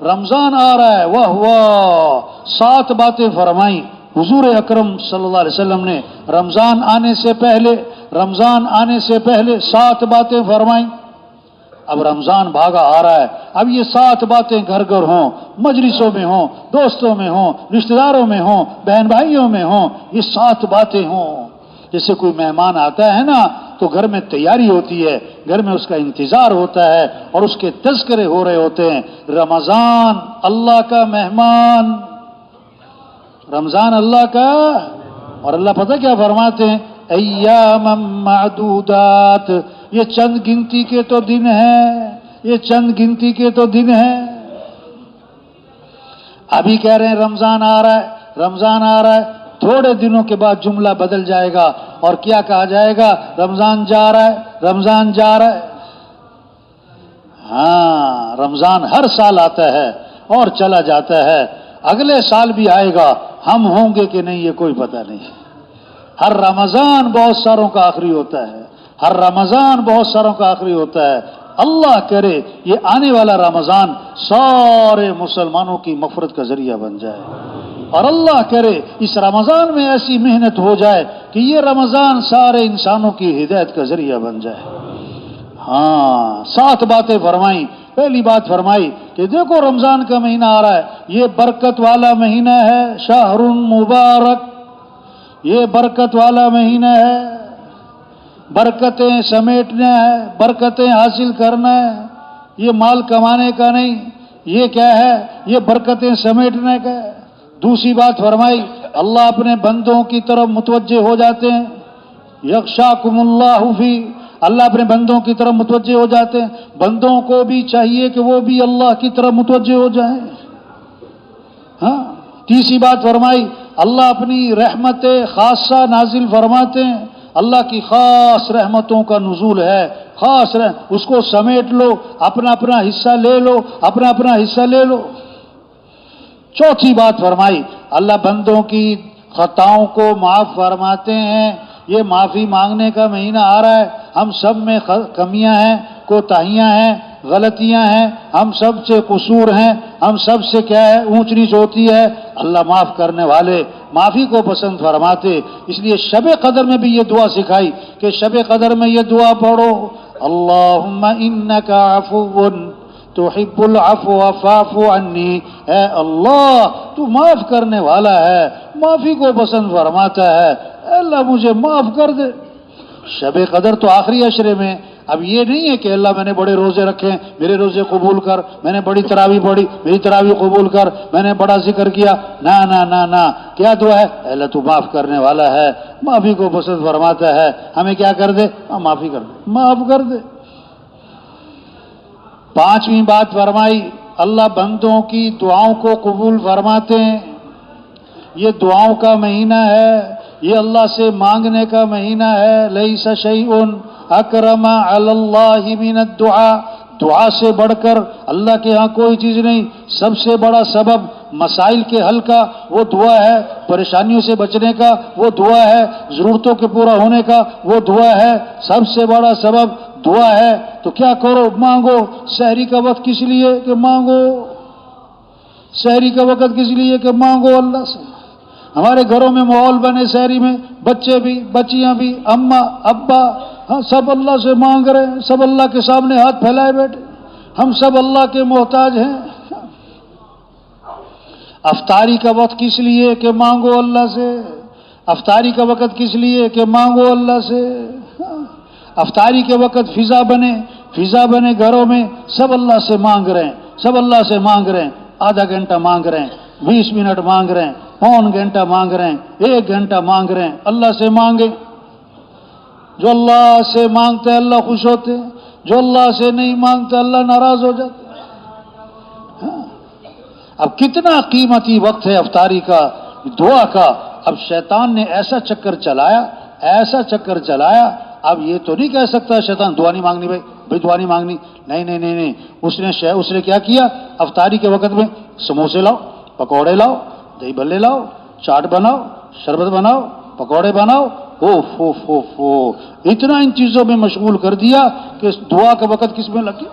رمضان آ رہا ہے، واہ واہ، 7 باتیں فرمائیں حضور اکرم صلی اللہ علیہ وسلم نے رمضان آنے سے پہلے 7 باتیں فرمائیں۔ اب رمضان بھاگا آ رہا ہے، اب یہ 7 باتیں گھر گھر ہوں، مجلسوں میں ہوں، دوستوں میں ہوں، رشتہ داروں میں ہوں، بہن بھائیوں میں ہوں، یہ 7 باتیں ہوں۔ جیسے کوئی مہمان آتا ہے نا تو گھر میں تیاری ہوتی ہے، گھر میں اس کا انتظار ہوتا ہے اور اس کے تذکرے ہو رہے ہوتے ہیں۔ رمضان اللہ کا مہمان، رمضان اللہ کا، اور اللہ پتہ کیا فرماتے ہیں؟ ایام معدودات، یہ چند گنتی کے تو دن ہیں، یہ چند گنتی کے تو دن ہیں۔ ابھی کہہ رہے ہیں رمضان آ رہا ہے، رمضان آ رہا ہے، تھوڑے دنوں کے بعد جملہ بدل جائے گا اور کیا کہا جائے گا؟ رمضان جا رہا ہے، رمضان جا رہا ہے۔ ہاں، رمضان ہر سال آتا ہے اور چلا جاتا ہے، اگلے سال بھی آئے گا، ہم ہوں گے کہ نہیں یہ کوئی پتہ نہیں۔ ہر رمضان بہت ساروں کا آخری ہوتا ہے، ہر رمضان بہت ساروں کا آخری ہوتا ہے۔ اللہ کرے یہ آنے والا رمضان سارے مسلمانوں کی مغفرت کا ذریعہ بن جائے، اور اللہ کرے اس رمضان میں ایسی محنت ہو جائے کہ یہ رمضان سارے انسانوں کی ہدایت کا ذریعہ بن جائے۔ ہاں، 7 باتیں فرمائیں۔ پہلی بات فرمائی کہ دیکھو رمضان کا مہینہ آ رہا ہے، یہ برکت والا مہینہ ہے، شہر مبارک، یہ برکت والا مہینہ ہے، برکتیں سمیٹنا ہے، برکتیں حاصل کرنا ہے، یہ مال کمانے کا نہیں، یہ کیا ہے؟ یہ برکتیں سمیٹنے کا ہے۔ دوسری بات فرمائی اللہ اپنے بندوں کی طرف متوجہ ہو جاتے ہیں، یغشاکم اللہ فی، اللہ اپنے بندوں کی طرف متوجہ ہو جاتے ہیں، بندوں کو بھی چاہیے کہ وہ بھی اللہ کی طرف متوجہ ہو جائیں۔ ہاں، تیسری بات فرمائی اللہ اپنی رحمت خاصہ نازل فرماتے ہیں، اللہ کی خاص رحمتوں کا نزول ہے، خاص اس کو سمیٹ لو، اپنا اپنا حصہ لے لو، اپنا اپنا حصہ لے لو۔ چوتھی بات فرمائی اللہ بندوں کی خطاؤں کو معاف فرماتے ہیں، یہ معافی مانگنے کا مہینہ آ رہا ہے، ہم سب میں کمیاں ہیں، کوتاہیاں ہیں، غلطیاں ہیں، ہم سب سے قصور ہیں، ہم سب سے کیا ہے؟ اونچ نیچ ہوتی ہے، اللہ معاف کرنے والے، معافی کو پسند فرماتے۔ اس لیے شب قدر میں بھی یہ دعا سکھائی کہ شب قدر میں یہ دعا پڑھو، اللہم انک عفو تحب العفو فاعف عنی، اے اللہ تو معاف کرنے والا ہے، معافی کو پسند فرماتا ہے، اے اللہ مجھے معاف کر دے۔ شب قدر تو آخری عشرے میں، اب یہ نہیں ہے کہ اللہ میں نے بڑے روزے رکھے، میرے روزے قبول کر، میں نے بڑی تراویح پڑھی، میری تراویح قبول کر، میں نے بڑا ذکر کیا، نہ نہ نہ نہ، کیا دعا ہے؟ اے اللہ تو معاف کرنے والا ہے، معافی کو پسند فرماتا ہے، ہمیں کیا کر دے؟ معافی کر دے، معاف کر دے۔ پانچویں بات فرمائی اللہ بندوں کی دعاؤں کو قبول فرماتے ہیں، یہ دعاؤں کا مہینہ ہے، یہ اللہ سے مانگنے کا مہینہ ہے، لیس شیء اکرم علی اللہ من الدعاء، دعا سے بڑھ کر اللہ کے ہاں کوئی چیز نہیں، سب سے بڑا سبب مسائل کے حل کا وہ دعا ہے، پریشانیوں سے بچنے کا وہ دعا ہے، ضرورتوں کے پورا ہونے کا وہ دعا ہے، سب سے بڑا سبب دعا ہے۔ تو کیا کرو؟ مانگو۔ سحری کا وقت کس لیے کہ مانگو، سحری کا وقت کس لیے کہ مانگو اللہ سے۔ ہمارے گھروں میں ماحول بنے سحری میں، بچے بھی، بچیاں بھی، اماں ابا، ہاں سب اللہ سے مانگ رہے ہیں، سب اللہ کے سامنے ہاتھ پھیلائے بیٹھے، ہم سب اللہ کے محتاج ہیں۔ افطاری کا وقت کس لیے کہ مانگو اللہ سے، افطاری کا وقت کس لیے کہ مانگو اللہ سے۔ افطاری کے وقت فضا بنے گھروں میں، سب اللہ سے مانگ رہے ہیں، سب اللہ سے مانگ رہے ہیں، آدھا گھنٹہ مانگ رہے ہیں، 20 منٹ مانگ رہے ہیں، پون گھنٹہ مانگ رہے ہیں، 1 گھنٹہ مانگ رہے ہیں، اللہ سے مانگے۔ جو اللہ سے مانگتے اللہ خوش ہوتے، جو اللہ سے نہیں مانگتے اللہ ناراض ہو جاتے۔ اب کتنا قیمتی وقت ہے افطاری کا، دعا کا۔ اب شیطان نے ایسا چکر چلایا، اب یہ تو نہیں کہہ سکتا شیطان دعا نہیں مانگنی، بھائی دعا نہیں مانگنی، نہیں، اس نے کیا کیا؟ افطاری کے وقت میں سموسے لاؤ، پکوڑے لاؤ، دہی بھلے لاؤ، چاٹ بناؤ، شربت بناؤ، پکوڑے بناؤ، اتنا ان چیزوں میں مشغول کر دیا کہ دعا کا وقت کس میں لگ گیا؟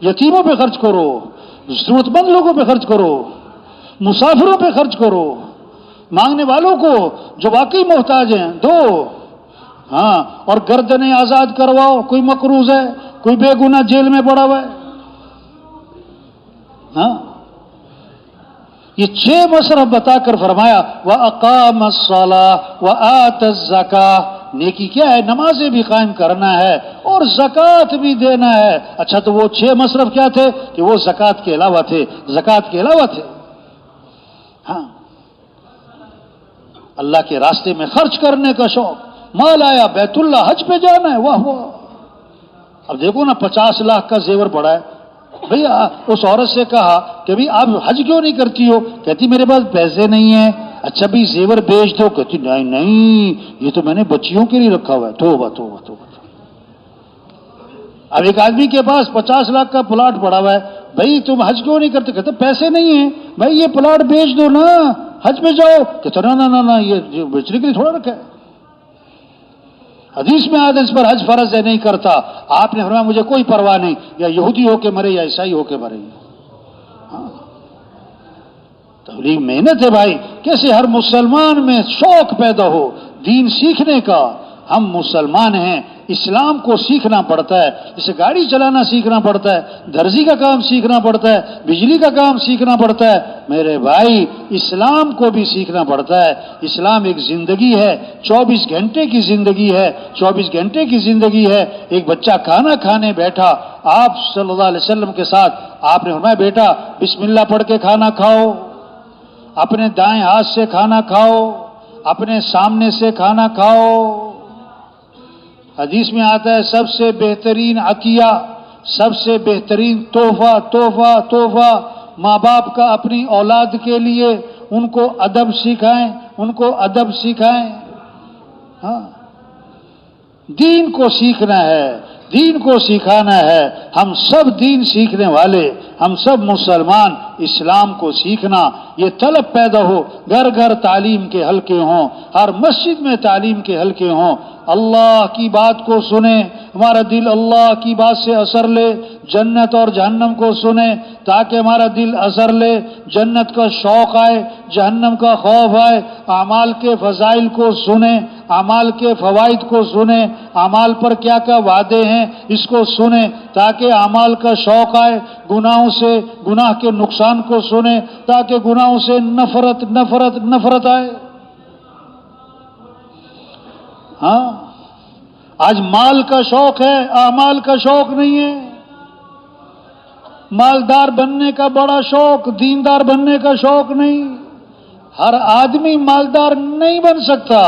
یتیموں پہ خرچ کرو، ضرورت مند لوگوں پہ خرچ کرو، مسافروں پہ خرچ کرو، مانگنے والوں کو جو واقعی محتاج ہیں دو. ہاں، اور گردنیں آزاد کرواؤ. کوئی مقروض ہے، کوئی بے گناہ جیل میں پڑا ہوا ہے. ہاں، یہ 6 مصرف بتا کر فرمایا وَأَقَامَ الصَّلَاةَ وَآتَ الزَّكَاةَ. نیکی کیا ہے؟ نمازیں بھی قائم کرنا ہے اور زکوٰۃ بھی دینا ہے. اچھا، تو وہ 6 مصرف کیا تھے کہ وہ زکوٰۃ کے علاوہ تھے، زکوٰۃ کے علاوہ تھے. ہاں، اللہ کے راستے میں خرچ کرنے کا شوق. مال آیا بیت اللہ، حج پہ جانا ہے، واہ واہ. اب دیکھو نا 50 لاکھ کا زیور پڑا ہے. بھئی اس عورت سے کہا کہ بھئی آپ حج کیوں نہیں کرتی ہو؟ کہتی میرے پاس پیسے نہیں ہیں. اچھا بھی زیور بیچ دو. کہتی نہیں نہیں، یہ تو میں نے بچیوں کے لیے رکھا ہوا ہے. توبہ توبہ توبہ. اب ایک آدمی کے پاس 50 لاکھ کا پلاٹ پڑا ہوا ہے. بھئی تم حج کیوں نہیں کرتے؟ کہتے پیسے نہیں ہیں. بھئی یہ پلاٹ بیچ دو نا، حج پہ جاؤ. کہتے نا یہ بیچنے کے لیے تھوڑا رکھا ہے. حدیث میں آدھے اس پر حج فرض ہے، نہیں کرتا. آپ نے فرمایا مجھے کوئی پرواہ نہیں، یا یہودی ہو کے مرے یا عیسائی ہو کے مرے. ہاں، تبلیغ محنت ہے بھائی. کیسے ہر مسلمان میں شوق پیدا ہو دین سیکھنے کا. ہم مسلمان ہیں، اسلام کو سیکھنا پڑتا ہے. جیسے گاڑی چلانا سیکھنا پڑتا ہے، درزی کا کام سیکھنا پڑتا ہے، بجلی کا کام سیکھنا پڑتا ہے. میرے بھائی اسلام کو بھی سیکھنا پڑتا ہے. اسلام ایک زندگی ہے، 24 گھنٹے کی زندگی ہے. 24 گھنٹے کی زندگی ہے. ایک بچہ کھانا کھانے بیٹھا آپ صلی اللہ علیہ وسلم کے ساتھ، آپ نے فرمایا بیٹا بسم اللہ پڑھ کے کھانا کھاؤ، اپنے دائیں ہاتھ سے کھانا کھاؤ، اپنے سامنے سے کھانا کھاؤ. حدیث میں آتا ہے سب سے بہترین عطیہ، سب سے بہترین تحفہ ماں باپ کا اپنی اولاد کے لیے. ان کو ادب سکھائیں، ان کو ادب سکھائیں. ہاں، دین کو سیکھنا ہے، دین کو سکھانا ہے. ہم سب دین سیکھنے والے، ہم سب مسلمان. اسلام کو سیکھنا یہ طلب پیدا ہو. گھر گھر تعلیم کے حلقے ہوں، ہر مسجد میں تعلیم کے حلقے ہوں. اللہ کی بات کو سنیں، ہمارا دل اللہ کی بات سے اثر لے. جنت اور جہنم کو سنیں تاکہ ہمارا دل اثر لے، جنت کا شوق آئے، جہنم کا خوف آئے. اعمال کے فضائل کو سنیں، اعمال کے فوائد کو سنیں، اعمال پر کیا کیا وعدے ہیں اس کو سنیں تاکہ اعمال کا شوق آئے. گناہوں سے، گناہ کے نقصان کو سنیں تاکہ گناہوں سے نفرت آئے. ہاں، آج مال کا شوق ہے، اعمال کا شوق نہیں ہے. مالدار بننے کا بڑا شوق، دیندار بننے کا شوق نہیں. ہر آدمی مالدار نہیں بن سکتا،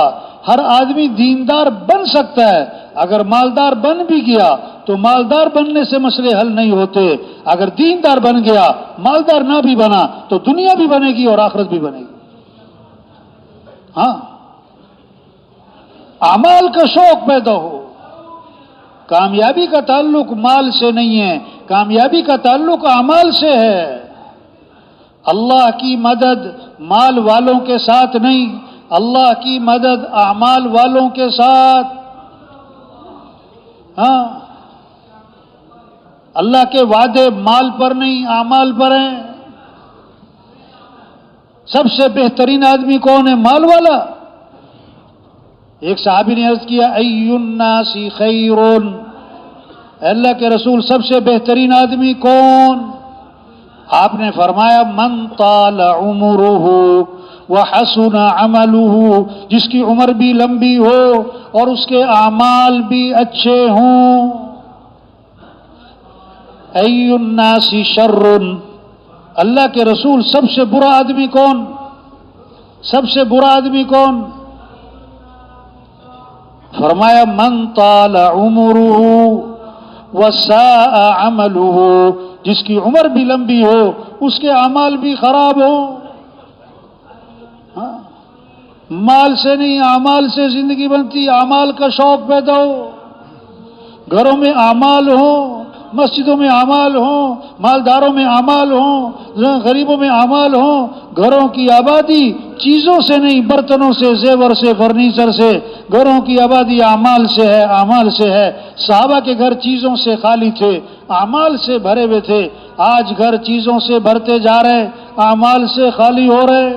ہر آدمی دیندار بن سکتا ہے. اگر مالدار بن بھی گیا تو مالدار بننے سے مسئلے حل نہیں ہوتے. اگر دیندار بن گیا، مالدار نہ بھی بنا تو دنیا بھی بنے گی اور آخرت بھی بنے گی. ہاں، اعمال کا شوق پیدا ہو. کامیابی کا تعلق مال سے نہیں ہے، کامیابی کا تعلق اعمال سے ہے. اللہ کی مدد مال والوں کے ساتھ نہیں، اللہ کی مدد اعمال والوں کے ساتھ. ہاں، اللہ کے وعدے مال پر نہیں اعمال پر ہیں. سب سے بہترین آدمی کون ہے؟ مال والا. ایک صحابی نے عرض کیا ای الناس خیر، اللہ کے رسول سب سے بہترین آدمی کون؟ آپ نے فرمایا من طال عمرہ وحسن عملہ، جس کی عمر بھی لمبی ہو اور اس کے اعمال بھی اچھے ہوں. ای الناس شر، اللہ کے رسول سب سے برا آدمی کون؟ سب سے برا آدمی کون؟ فرمایا من طال عمرہ وساء عملہ، جس کی عمر بھی لمبی ہو اس کے اعمال بھی خراب ہو. ہاں، مال سے نہیں اعمال سے زندگی بنتی. اعمال کا شوق پیدا ہو، گھروں میں اعمال ہوں، مسجدوں میں اعمال ہوں، مالداروں میں اعمال ہوں، غریبوں میں اعمال ہوں. گھروں کی آبادی چیزوں سے نہیں، برتنوں سے، زیور سے، فرنیچر سے، گھروں کی آبادی اعمال سے ہے، اعمال سے ہے۔ صحابہ کے گھر چیزوں سے خالی تھے، اعمال سے بھرے ہوئے تھے۔ آج گھر چیزوں سے بھرتے جا رہے، اعمال سے خالی ہو رہے۔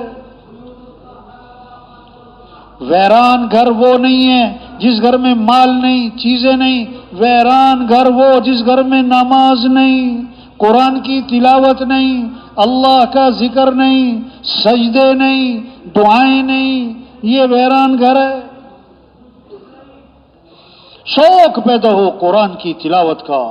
ویران گھر وہ نہیں ہے جس گھر میں مال نہیں، چیزیں نہیں۔ ویران گھر وہ جس گھر میں نماز نہیں، قرآن کی تلاوت نہیں، اللہ کا ذکر نہیں، سجدے نہیں، دعائیں نہیں، یہ ویران گھر ہے۔ شوق پیدا ہو قرآن کی تلاوت کا،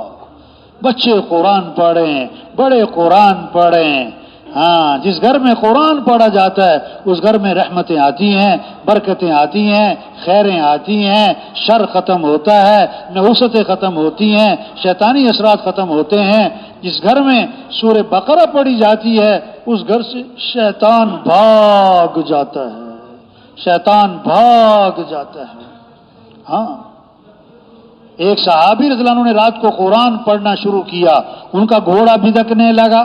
بچے قرآن پڑھیں، بڑے قرآن پڑھیں۔ ہاں، جس گھر میں قرآن پڑھا جاتا ہے اس گھر میں رحمتیں آتی ہیں، برکتیں آتی ہیں، خیریں آتی ہیں، شر ختم ہوتا ہے، نحوستیں ختم ہوتی ہیں، شیطانی اثرات ختم ہوتے ہیں۔ جس گھر میں سورہ بقرہ پڑھی جاتی ہے اس گھر سے شیطان بھاگ جاتا ہے، شیطان بھاگ جاتا ہے۔ ہاں، ایک صحابی رضی اللہ عنہ نے رات کو قرآن پڑھنا شروع کیا، ان کا گھوڑا بھدکنے لگا۔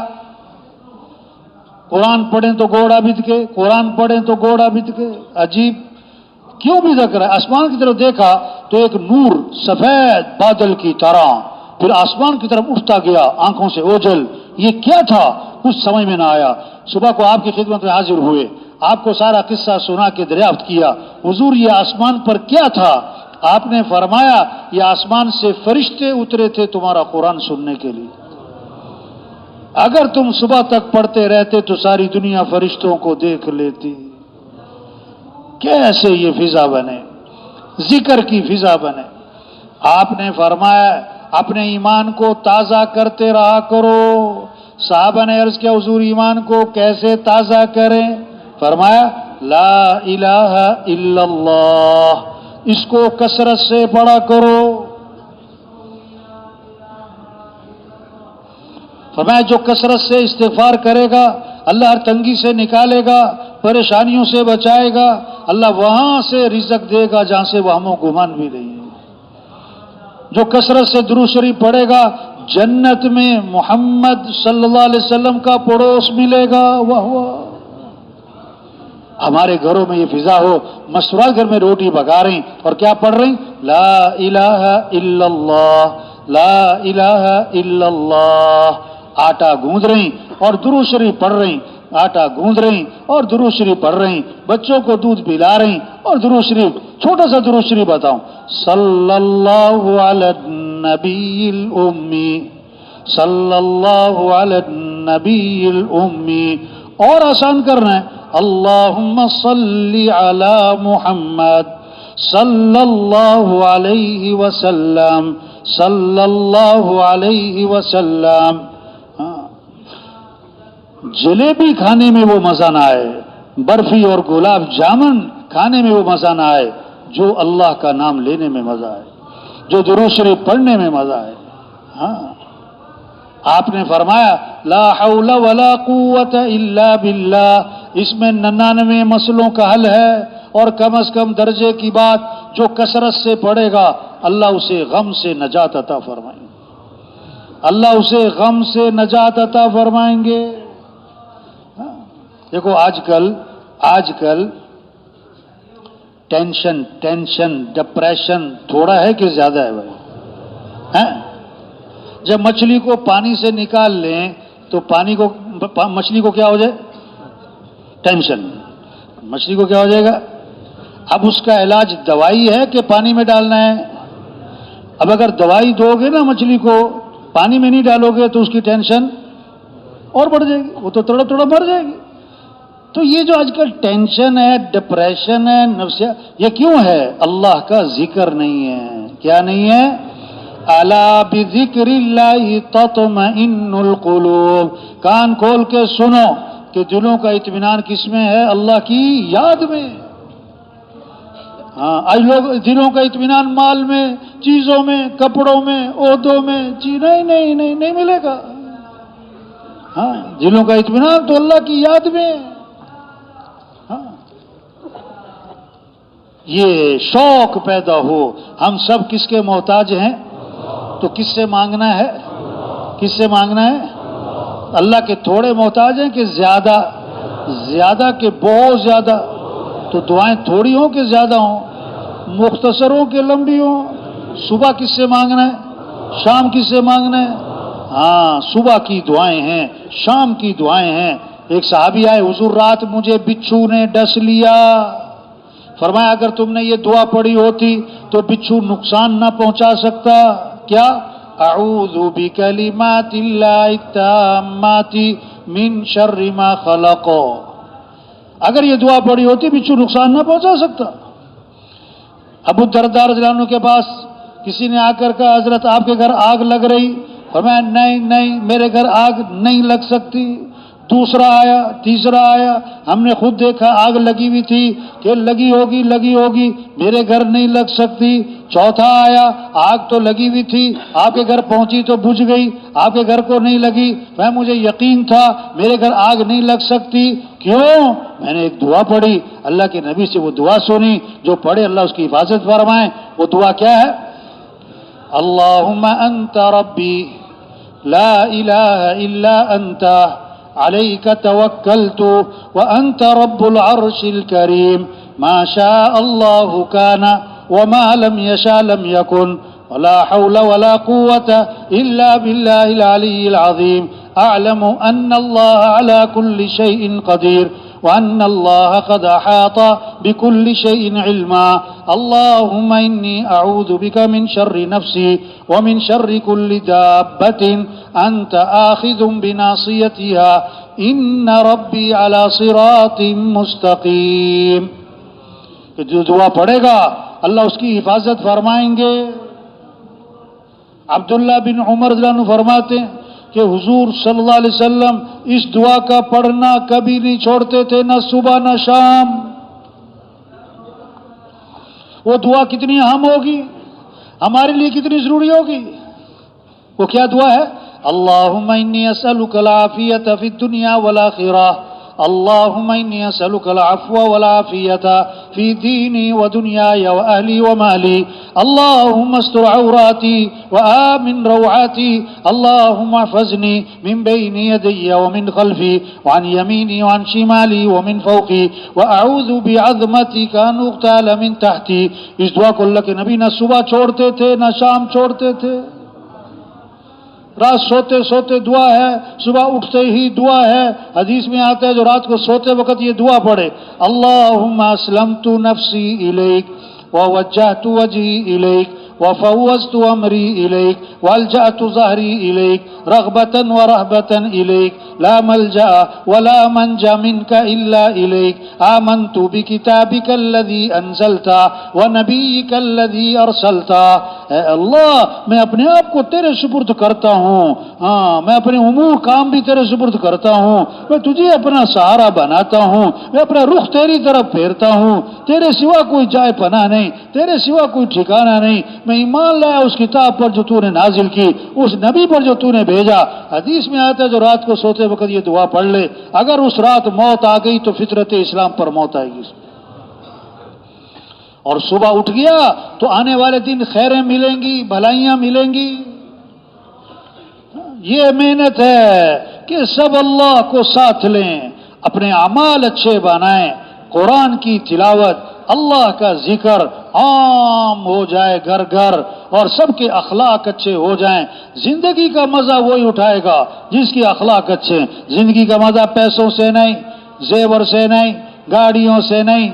قرآن پڑھیں تو گھوڑا بھدکے، قرآن پڑھیں تو گھوڑا بھدکے۔ عجیب، کیوں بھدک رہا ہے؟ آسمان کی طرف دیکھا تو ایک نور سفید بادل کی طرح پھر آسمان کی طرف اٹھتا گیا، آنکھوں سے اوجھل۔ یہ کیا تھا؟ کچھ سمجھ میں نہ آیا۔ صبح کو آپ کی خدمت میں حاضر ہوئے، آپ کو سارا قصہ سنا کے دریافت کیا، حضور یہ آسمان پر کیا تھا؟ آپ نے فرمایا یہ آسمان سے فرشتے اترے تھے تمہارا قرآن سننے کے لیے۔ اگر تم صبح تک پڑھتے رہتے تو ساری دنیا فرشتوں کو دیکھ لیتی۔ کیسے یہ فضا بنے، ذکر کی فضا بنے؟ آپ نے فرمایا اپنے ایمان کو تازہ کرتے رہا کرو۔ صحابہ نے عرض کیا حضور ایمان کو کیسے تازہ کریں؟ فرمایا لا الہ الا اللہ، اس کو کثرت سے پڑھا کرو۔ فرمایا جو کثرت سے استغفار کرے گا اللہ ہر تنگی سے نکالے گا، پریشانیوں سے بچائے گا، اللہ وہاں سے رزق دے گا جہاں سے وہم و گمان بھی نہیں ہے۔ جو کثرت سے درود شریف پڑھے گا جنت میں محمد صلی اللہ علیہ وسلم کا پڑوس ملے گا۔ واہ واہ، ہمارے گھروں میں یہ فضا ہو، مسورات گھر میں روٹی پکا رہی اور کیا پڑھ رہی؟ لا الہ الا اللہ، لا الہ الا اللہ۔ آٹا گوندھ رہی اور درود شریف پڑھ رہی، آٹا گوندھ رہی اور درود شریف پڑھ رہی، بچوں کو دودھ پلا رہی اور درود شریف۔ چھوٹا سا درود شریف بتاؤں، صلی اللہ علی النبی الامی، صلی اللہ علی النبی الامی۔ اور آسان کرنا ہے اللہم صلی علی محمد صلی اللہ علیہ وسلم، صلی اللہ علیہ وسلم۔ جلیبی کھانے میں وہ مزہ نہ آئے، برفی اور گلاب جامن کھانے میں وہ مزہ نہ آئے جو اللہ کا نام لینے میں مزہ آئے، جو درود شریف پڑھنے میں مزہ آئے۔ ہاں، آپ نے فرمایا لا حول ولا قوت الا باللہ، اس میں 99 مسئلوں کا حل ہے، اور کم از کم درجے کی بات جو کثرت سے پڑھے گا اللہ اسے غم سے نجات عطا فرمائیں گے، اللہ اسے غم سے نجات عطا فرمائیں گے۔ دیکھو آج کل ٹینشن ڈپریشن تھوڑا ہے کہ زیادہ ہے بھائی؟ جب مچھلی کو پانی سے نکال لیں تو مچھلی کو کیا ہو جائے؟ ٹینشن۔ مچھلی کو کیا ہو جائے گا؟ اب اس کا علاج دوائی ہے کہ پانی میں ڈالنا ہے؟ اب اگر دوائی دو گے نا مچھلی کو، پانی میں نہیں ڈالو گے تو اس کی ٹینشن اور بڑھ جائے گی، وہ تو تڑپ مر جائے گی۔ تو یہ جو آج کل ٹینشن ہے، ڈپریشن ہے، نفسیات، یہ کیوں ہے؟ اللہ کا ذکر نہیں ہے۔ کیا نہیں ہے؟ الا بذکر اللہ تطمئن القلوب۔ کان کھول کے سنو کہ دلوں کا اطمینان کس میں ہے؟ اللہ کی یاد میں۔ ہاں، آج لوگ دلوں کا اطمینان مال میں، چیزوں میں، کپڑوں میں، عہدوں میں، نہیں ملے گا۔ ہاں، دلوں کا اطمینان تو اللہ کی یاد میں۔ ہاں، یہ شوق پیدا ہو، ہم سب کس کے محتاج ہیں؟ تو کس سے مانگنا ہے؟ کس سے مانگنا ہے؟ اللہ کے تھوڑے محتاج ہیں کہ زیادہ؟ زیادہ کہ بہت زیادہ؟ تو دعائیں تھوڑی ہوں کہ زیادہ ہوں؟ مختصر ہوں کہ لمبی ہوں؟ صبح کس سے مانگنا ہے، شام کس سے مانگنا ہے؟ ہاں، صبح کی دعائیں ہیں، شام کی دعائیں ہیں۔ ایک صحابی آئے، حضور رات مجھے بچھو نے ڈس لیا۔ فرمایا اگر تم نے یہ دعا پڑھی ہوتی تو بچھو نقصان نہ پہنچا سکتا۔ کیا؟ اعوذ بکلمات اللہ التامات من شر ما خلق۔ اگر یہ دعا پڑھی ہوتی بچھو نقصان نہ پہنچا سکتا۔ ابو الدرداء رضی اللہ عنہ کے پاس کسی نے آ کر کہا حضرت آپ کے گھر آگ لگ رہی؟ فرمایا نہیں میرے گھر آگ نہیں لگ سکتی۔ دوسرا آیا، تیسرا آیا، ہم نے خود دیکھا آگ لگی ہوئی تھی کہ لگی ہوگی میرے گھر نہیں لگ سکتی۔ چوتھا آیا، آگ تو لگی ہوئی تھی، آپ کے گھر پہنچی تو بجھ گئی، آپ کے گھر کو نہیں لگی۔ میں مجھے یقین تھا میرے گھر آگ نہیں لگ سکتی۔ کیوں؟ میں نے ایک دعا پڑھی، اللہ کے نبی سے وہ دعا سنی، جو پڑھے اللہ اس کی حفاظت فرمائے۔ وہ دعا کیا ہے؟ اللہم انت ربی لا الہ الا انت علیک توکلت وانت رب العرش الکریم ما شاء اللہ کان وما لم یشاء لم یکن ولا حول ولا قوة الا باللہ العلی العظیم اعلم ان اللہ علی کل شیء قدیر وأن الله قد أحاط بكل شيء علما اللهم إني أعوذ بك من شر نفسي ومن شر كل دابة أنت آخذ بناصيتها إن ربي على صراط مستقيم۔ جو دعا پڑھے گا اللہ اس کی حفاظت فرمائیں گے۔ عبداللہ بن عمر رضی اللہ عنہ فرماتے ہیں کہ حضور صلی اللہ علیہ وسلم اس دعا کا پڑھنا کبھی نہیں چھوڑتے تھے، نہ صبح نہ شام۔ وہ دعا کتنی اہم ہوگی، ہمارے لیے کتنی ضروری ہوگی۔ وہ کیا دعا ہے؟ اللہم انی اسألک العافیۃ فی الدنیا والآخرہ اللہم انی اسألک العفو والعافیۃ فی دینی ودنیای واہلی ومالی اللہم استر عوراتی وآمن روعاتی اللہم احفظنی من بین یدی ومن خلفی وعن یمینی وعن شمالی ومن فوقی واعوذ بعظمتک ان اغتال من تحتی۔ اس دعا کو اللہ کے نبی نہ صبح چھوڑتے تھے نہ شام چھوڑتے تھے۔ رات سوتے سوتے دعا ہے، صبح اٹھتے ہی دعا ہے۔ حدیث میں آتا ہے جو رات کو سوتے وقت یہ دعا پڑھے، اللہم اسلمت نفسی الیک ووجہت وجہی الیک وفوضت امری الیک والجأت ظہری الیک رغبتا ورہبتا الیک لا ملجأ ولا منجا منک الا الیک آمنت بکتابک الذی انزلتا ونبیک الذی ارسلتا۔ اے اللہ میں اپنے آپ کو تیرے سپرد کرتا ہوں، ہاں میں اپنے امور کام بھی تیرے سپرد کرتا ہوں، میں تجھے اپنا سہارا بناتا ہوں، میں اپنا رخ تیری طرف پھیرتا ہوں، تیرے سوا کوئی جائے پناہ نہیں، تیرے سوا کوئی ٹھکانہ نہیں۔ میں ایمان لایا اس کتاب پر جو تو نے نازل کی، اس نبی پر جو تو نے بھیجا۔ حدیث میں آتا ہے جو رات کو سوتے وقت یہ دعا پڑھ لے، اگر اس رات موت آ گئی تو فطرت اسلام پر موت آئے گی، اور صبح اٹھ گیا تو آنے والے دن خیریں ملیں گی، بھلائیاں ملیں گی۔ یہ محنت ہے کہ سب اللہ کو ساتھ لیں، اپنے اعمال اچھے بنائیں، قرآن کی تلاوت، اللہ کا ذکر عام ہو جائے گھر گھر، اور سب کے اخلاق اچھے ہو جائیں۔ زندگی کا مزہ وہی اٹھائے گا جس کے اخلاق اچھے ہیں۔ زندگی کا مزہ پیسوں سے نہیں، زیور سے نہیں، گاڑیوں سے نہیں،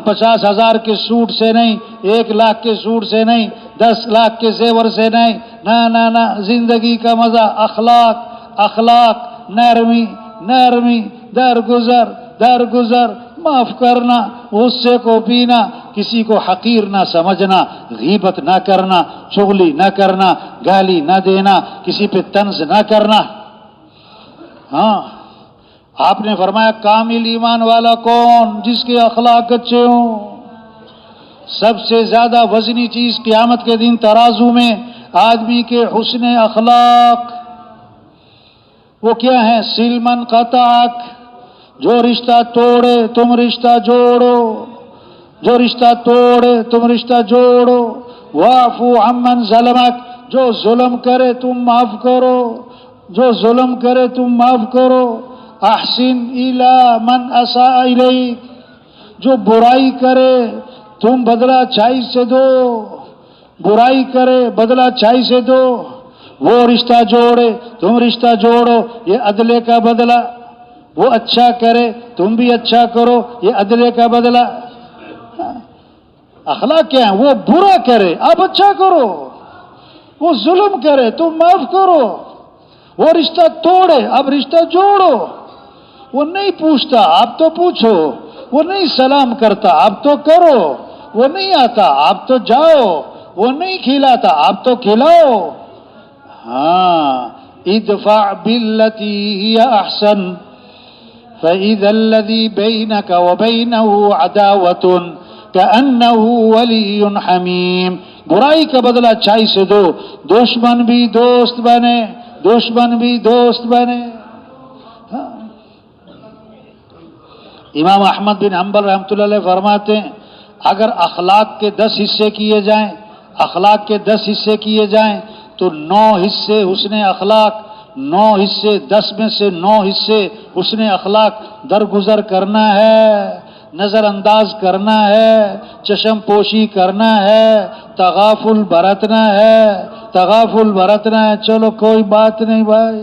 50,000 کے سوٹ سے نہیں، 1 لاکھ کے سوٹ سے نہیں، 10 لاکھ کے زیور سے نہیں، نہ زندگی کا مزہ اخلاق، نرمی، درگزر، معاف کرنا، غصے کو پینا، کسی کو حقیر نہ سمجھنا، غیبت نہ کرنا، چغلی نہ کرنا، گالی نہ دینا، کسی پہ طنز نہ کرنا۔ ہاں آپ نے فرمایا کامل ایمان والا کون؟ جس کے اخلاق اچھے ہوں۔ سب سے زیادہ وزنی چیز قیامت کے دن ترازو میں آدمی کے حسن اخلاق۔ وہ کیا ہے؟ سلمن قطعک، جو رشتہ توڑے تم رشتہ جوڑو، جو رشتہ توڑے تم رشتہ جوڑو، واعفو عمن ظلمک، جو ظلم کرے تم معاف کرو، جو ظلم کرے تم معاف کرو، احسن الی من اساء الیک، جو برائی کرے تم بدلہ اچھائی سے دو، برائی کرے بدلہ اچھائی سے دو، وہ رشتہ جوڑے تم رشتہ جوڑو، یہ عدلے کا بدلہ، وہ اچھا کرے تم بھی اچھا کرو، یہ عدلے کا بدلہ۔ اخلاق کیا ہے؟ وہ برا کرے آپ اچھا کرو، وہ ظلم کرے تم معاف کرو، وہ رشتہ توڑے آپ رشتہ جوڑو، وہ نہیں پوچھتا آپ تو پوچھو، وہ نہیں سلام کرتا آپ تو کرو، وہ نہیں آتا آپ تو جاؤ، وہ نہیں کھلاتا آپ تو کھلاؤ۔ ہاں، ادفع باللتی ہی احسن فإذا الذي بينك وبينه عداوة كأنه ولي حميم، برائی کا بدلہ اچھائی سے دو، دشمن بھی دوست بنے، دشمن بھی دوست بنے۔ امام احمد بن حنبل رحمۃ اللہ علیہ فرماتے ہیں اگر اخلاق کے 10 حصے کیے جائیں، اخلاق کے 10 حصے کیے جائیں تو 9 حصے حسن اخلاق، 9 حصے 10 میں سے 9 حصے حسن اخلاق درگزر کرنا ہے، نظر انداز کرنا ہے، چشم پوشی کرنا ہے، تغافل برتنا ہے، تغافل برتنا ہے۔ چلو کوئی بات نہیں بھائی۔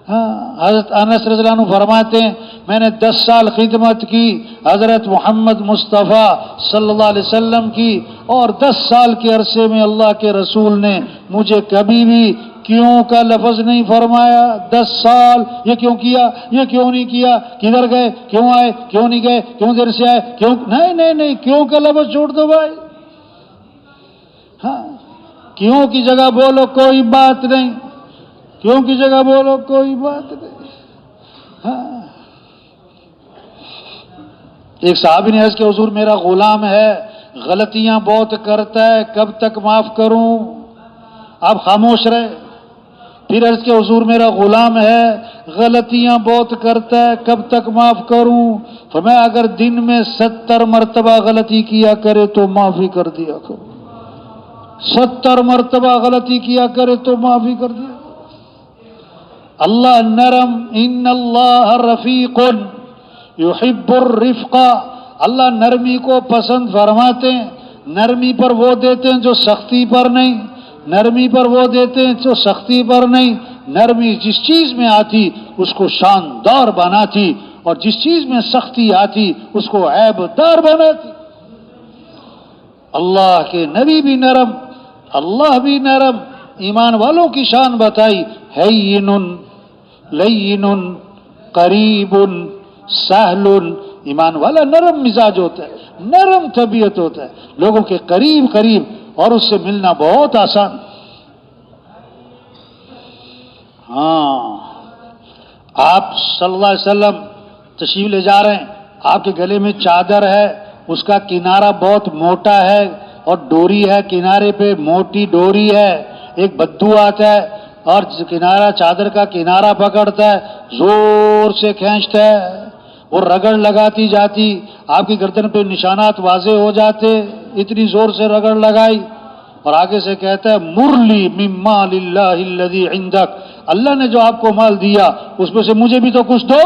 ہاں، حضرت انس رضی اللہ عنہ فرماتے ہیں میں نے 10 سال خدمت کی حضرت محمد مصطفیٰ صلی اللہ علیہ وسلم کی، اور 10 سال کے عرصے میں اللہ کے رسول نے مجھے کبھی بھی کیوں کا لفظ نہیں فرمایا۔ 10 سال یہ کیوں کیا، یہ کیوں نہیں کیا، کدھر گئے، کیوں آئے، کیوں نہیں گئے، کیوں دیر سے آئے، کیوں نہیں، کیوں کا لفظ چھوڑ دو بھائی۔ ہاں، کیوں کی جگہ بولو کوئی بات نہیں، کیوں کی جگہ بولو کوئی بات نہیں۔ ہاں، ایک صحابی نے عرض کیا حضور میرا غلام ہے غلطیاں بہت کرتا ہے، کب تک معاف کروں؟ آپ خاموش رہے۔ پھر عرض کیا حضور میرا غلام ہے غلطیاں بہت کرتا ہے، کب تک معاف کروں؟ فرمایا اگر دن میں 70 مرتبہ غلطی کیا کرے تو معافی کر دیا کرو، 70 مرتبہ غلطی کیا کرے تو معافی کر دیا۔ اللہ نرم، ان اللہ رفیق یحب الرفق، اللہ نرمی کو پسند فرماتے ہیں، نرمی پر وہ دیتے ہیں جو سختی پر نہیں، نرمی پر وہ دیتے ہیں جو سختی پر نہیں۔ نرمی جس چیز میں آتی اس کو شاندار بناتی، اور جس چیز میں سختی آتی اس کو عیب دار بناتی۔ اللہ کے نبی بھی نرم، اللہ بھی نرم، ایمان والوں کی شان بتائی، ہین لین قریب سہل، ایمان والا نرم مزاج ہوتا ہے، نرم طبیعت ہوتا ہے، لوگوں کے قریب قریب، اور اس سے ملنا بہت آسان۔ ہاں، آپ صلی اللہ علیہ وسلم تشریف لے جا رہے ہیں، آپ کے گلے میں چادر ہے، اس کا کنارہ بہت موٹا ہے اور ڈوری ہے کنارے پہ، موٹی ڈوری ہے، ایک بدو آتا ہے اور کنارہ چادر کا کنارہ پکڑتا ہے، زور سے کھینچتا ہے، وہ رگڑ لگاتی جاتی، آپ کی گردن پہ نشانات واضح ہو جاتے، اتنی زور سے رگڑ لگائی، اور آگے سے کہتا ہے مرلی من مال اللہ الذی عندک، اللہ نے جو آپ کو مال دیا اس میں سے مجھے بھی تو کچھ دو۔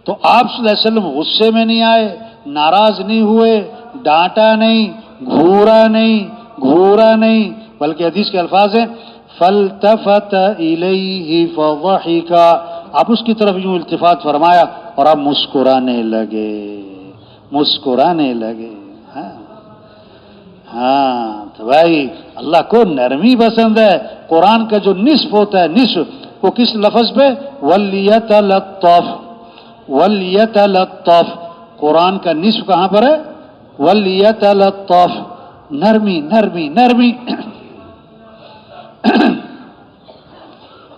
تو آپ صلی اللہ علیہ وسلم غصے میں نہیں آئے، ناراض نہیں ہوئے، ڈانٹا نہیں، گھورا نہیں، بلکہ حدیث کے الفاظ ہیں فَالْتَفَتَ إِلَيْهِ فَضَحِكَ، آپ اس کی طرف یوں التفات فرمایا اور آپ مسکرانے لگے۔ ہاں تو بھائی اللہ کو نرمی پسند ہے۔ قرآن کا جو نصف ہوتا ہے، نصف وہ کس لفظ پہ؟ وَلْيَتَلَطَّفْ، قرآن کا نصف کہاں پر ہے؟ وَلْيَتَلَطَّفْ، نرمی۔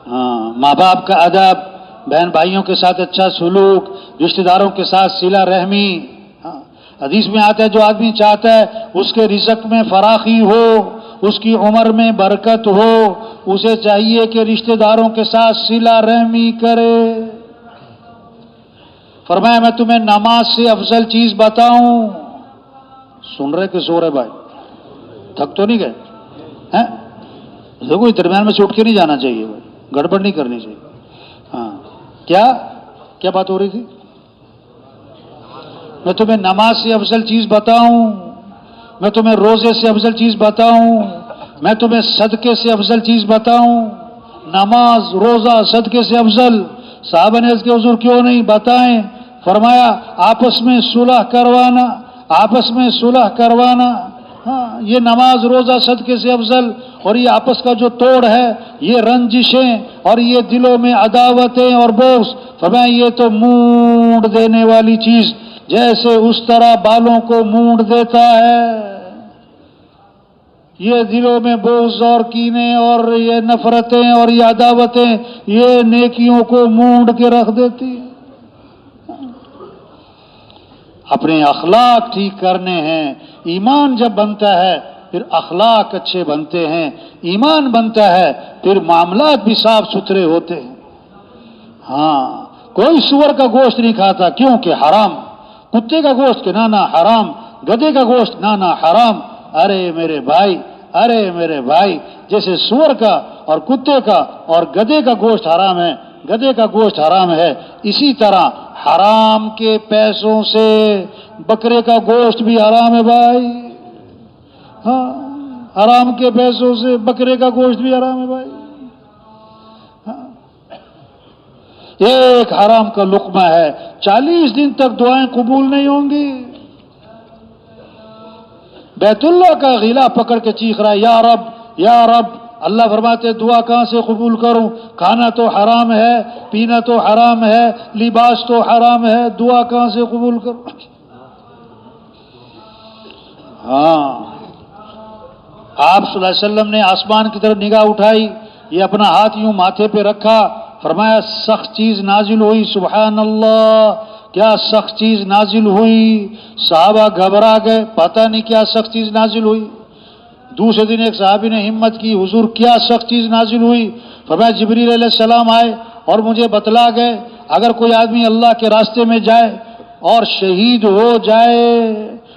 ہاں، ماں باپ کا ادب، بہن بھائیوں کے ساتھ اچھا سلوک، رشتہ داروں کے ساتھ صلہ رحمی۔ حدیث میں آتا ہے جو آدمی چاہتا ہے اس کے رزق میں فراخی ہو، اس کی عمر میں برکت ہو، اسے چاہیے کہ رشتہ داروں کے ساتھ صلہ رحمی کرے۔ فرمایا میں تمہیں نماز سے افضل چیز بتاؤں، سن رہے کہ سو رہے بھائی؟ تھک تو نہیں گئے ہیں؟ دیکھو درمیان میں سے اٹھ کے نہیں جانا چاہیے بھائی، گڑبڑ نہیں کرنی چاہیے. ہاں کیا بات ہو رہی تھی؟ میں تمہیں نماز سے افضل چیز بتاؤں، میں تمہیں روزے سے افضل چیز بتاؤں، میں تمہیں صدقے سے افضل چیز بتاؤں. نماز، روزہ صدقے سے افضل. صحابہ نے عرض کیا حضور کیوں نہیں؟ بتائیں. فرمایا آپس میں صلح کروانا، آپس میں صلح کروانا. ہاں یہ نماز، روزہ صدقے سے افضل. اور یہ آپس کا جو توڑ ہے، یہ رنجشیں اور یہ دلوں میں عداوتیں اور بغض، فرمایا یہ تو مونڈ دینے والی چیز، جیسے اس طرح بالوں کو مونڈ دیتا ہے. یہ دلوں میں بغض اور کینے اور یہ نفرتیں اور یہ عداوتیں، یہ نیکیوں کو مونڈ کے رکھ دیتی ہیں. اپنے اخلاق ٹھیک کرنے ہیں. ایمان جب بنتا ہے پھر اخلاق اچھے بنتے ہیں. ایمان بنتا ہے پھر معاملات بھی صاف ستھرے ہوتے ہیں. ہاں کوئی سور کا گوشت نہیں کھاتا، کیونکہ حرام. کتے کا گوشت کہ نانا حرام، گدھے کا گوشت نانا حرام. ارے میرے بھائی، ارے میرے بھائی، جیسے سور کا اور کتے کا اور گدھے کا گوشت حرام ہے، گدھے کا گوشت حرام ہے، اسی طرح حرام کے پیسوں سے بکرے کا گوشت بھی حرام ہے بھائی. ہاں حرام کے پیسوں سے بکرے کا گوشت بھی حرام ہے بھائی. ایک حرام کا لقمہ ہے، 40 دن تک دعائیں قبول نہیں ہوں گی. بیت اللہ کا غلہ پکڑ کے چیخ رہا ہے یا رب یا رب. اللہ فرماتے دعا کہاں سے قبول کروں؟ کھانا تو حرام ہے، پینا تو حرام ہے، لباس تو حرام ہے، دعا کہاں سے قبول کروں؟ ہاں آپ صلی اللہ علیہ وسلم نے آسمان کی طرف نگاہ اٹھائی، یہ اپنا ہاتھ یوں ماتھے پہ رکھا، فرمایا سخت چیز نازل ہوئی. سبحان اللہ، کیا سخت چیز نازل ہوئی. صحابہ گھبرا گئے، پتہ نہیں کیا سخت چیز نازل ہوئی. دوسرے دن ایک صحابی نے ہمت کی، حضور کیا سخت چیز نازل ہوئی؟ فرمایا جبریل علیہ السلام آئے اور مجھے بتلا گئے اگر کوئی آدمی اللہ کے راستے میں جائے اور شہید ہو جائے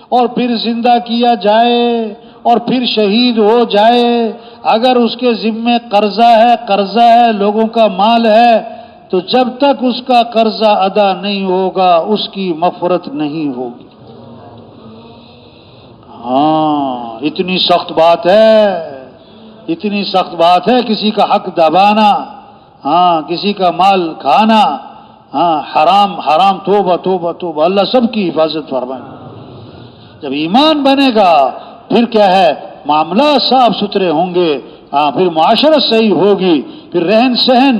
اور پھر زندہ کیا جائے اور پھر شہید ہو جائے، اگر اس کے ذمے قرضہ ہے، لوگوں کا مال ہے، تو جب تک اس کا قرضہ ادا نہیں ہوگا اس کی مغفرت نہیں ہوگی. ہاں اتنی سخت بات ہے، اتنی سخت بات ہے کسی کا حق دبانا، ہاں کسی کا مال کھانا. ہاں حرام حرام، توبہ توبہ توبہ، اللہ سب کی حفاظت فرمائے. جب ایمان بنے گا پھر کیا ہے، معاملات صاف ستھرے ہوں گے. ہاں پھر معاشرت صحیح ہوگی، پھر رہن سہن،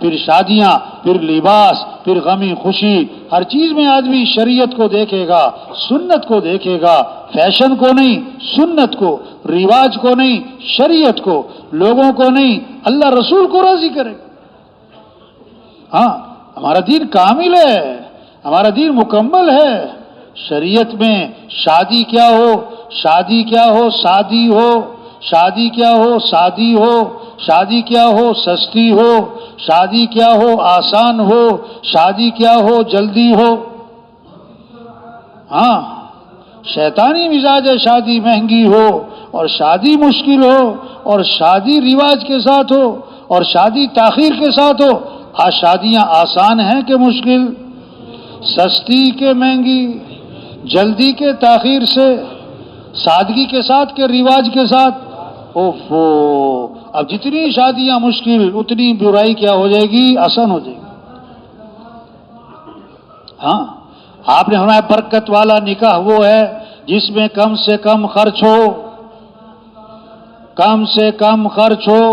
پھر شادیاں، پھر لباس، پھر غمی خوشی، ہر چیز میں آدمی شریعت کو دیکھے گا، سنت کو دیکھے گا، فیشن کو نہیں، سنت کو، رواج کو نہیں، شریعت کو، لوگوں کو نہیں، اللہ رسول کو راضی کرے گا. ہاں ہمارا دین کامل ہے، ہمارا دین مکمل ہے. شریعت میں شادی کیا ہو، شادی کیا ہو سادی ہو، شادی کیا ہو سادی ہو، شادی کیا ہو سستی ہو، شادی کیا ہو آسان ہو، شادی کیا ہو جلدی ہو. ہاں شیطانی مزاج ہے شادی مہنگی ہو اور شادی مشکل ہو اور شادی رواج کے ساتھ ہو اور شادی تاخیر کے ساتھ ہو. آج شادیاں آسان ہیں کہ مشکل، سستی کہ مہنگی، جلدی کے تاخیر سے، سادگی کے ساتھ کے رواج کے ساتھ. اوفو، اب جتنی شادیاں مشکل اتنی برائی کیا ہو جائے گی، آسان ہو جائے گی. ہاں آپ نے فرمایا برکت والا نکاح وہ ہے جس میں کم سے کم خرچ ہو، کم سے کم خرچ ہو.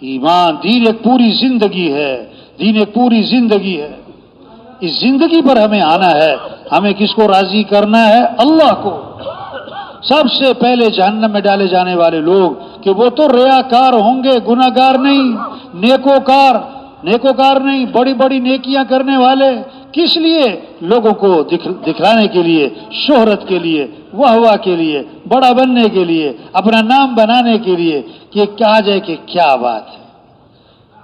ایمان دین ایک پوری زندگی ہے، دین ایک پوری زندگی ہے. اس زندگی پر ہمیں آنا ہے، ہمیں کس کو راضی کرنا ہے؟ اللہ کو. سب سے پہلے جہنم میں ڈالے جانے والے لوگ کہ وہ تو ریاکار ہوں گے، گناہگار نہیں، نیکوکار نہیں، بڑی بڑی نیکیاں کرنے والے. کس لیے؟ لوگوں کو دکھلانے کے لیے، شہرت کے لیے، واہ کے لیے، بڑا بننے کے لیے، اپنا نام بنانے کے لیے، کہ کہا جائے کہ کیا بات ہے،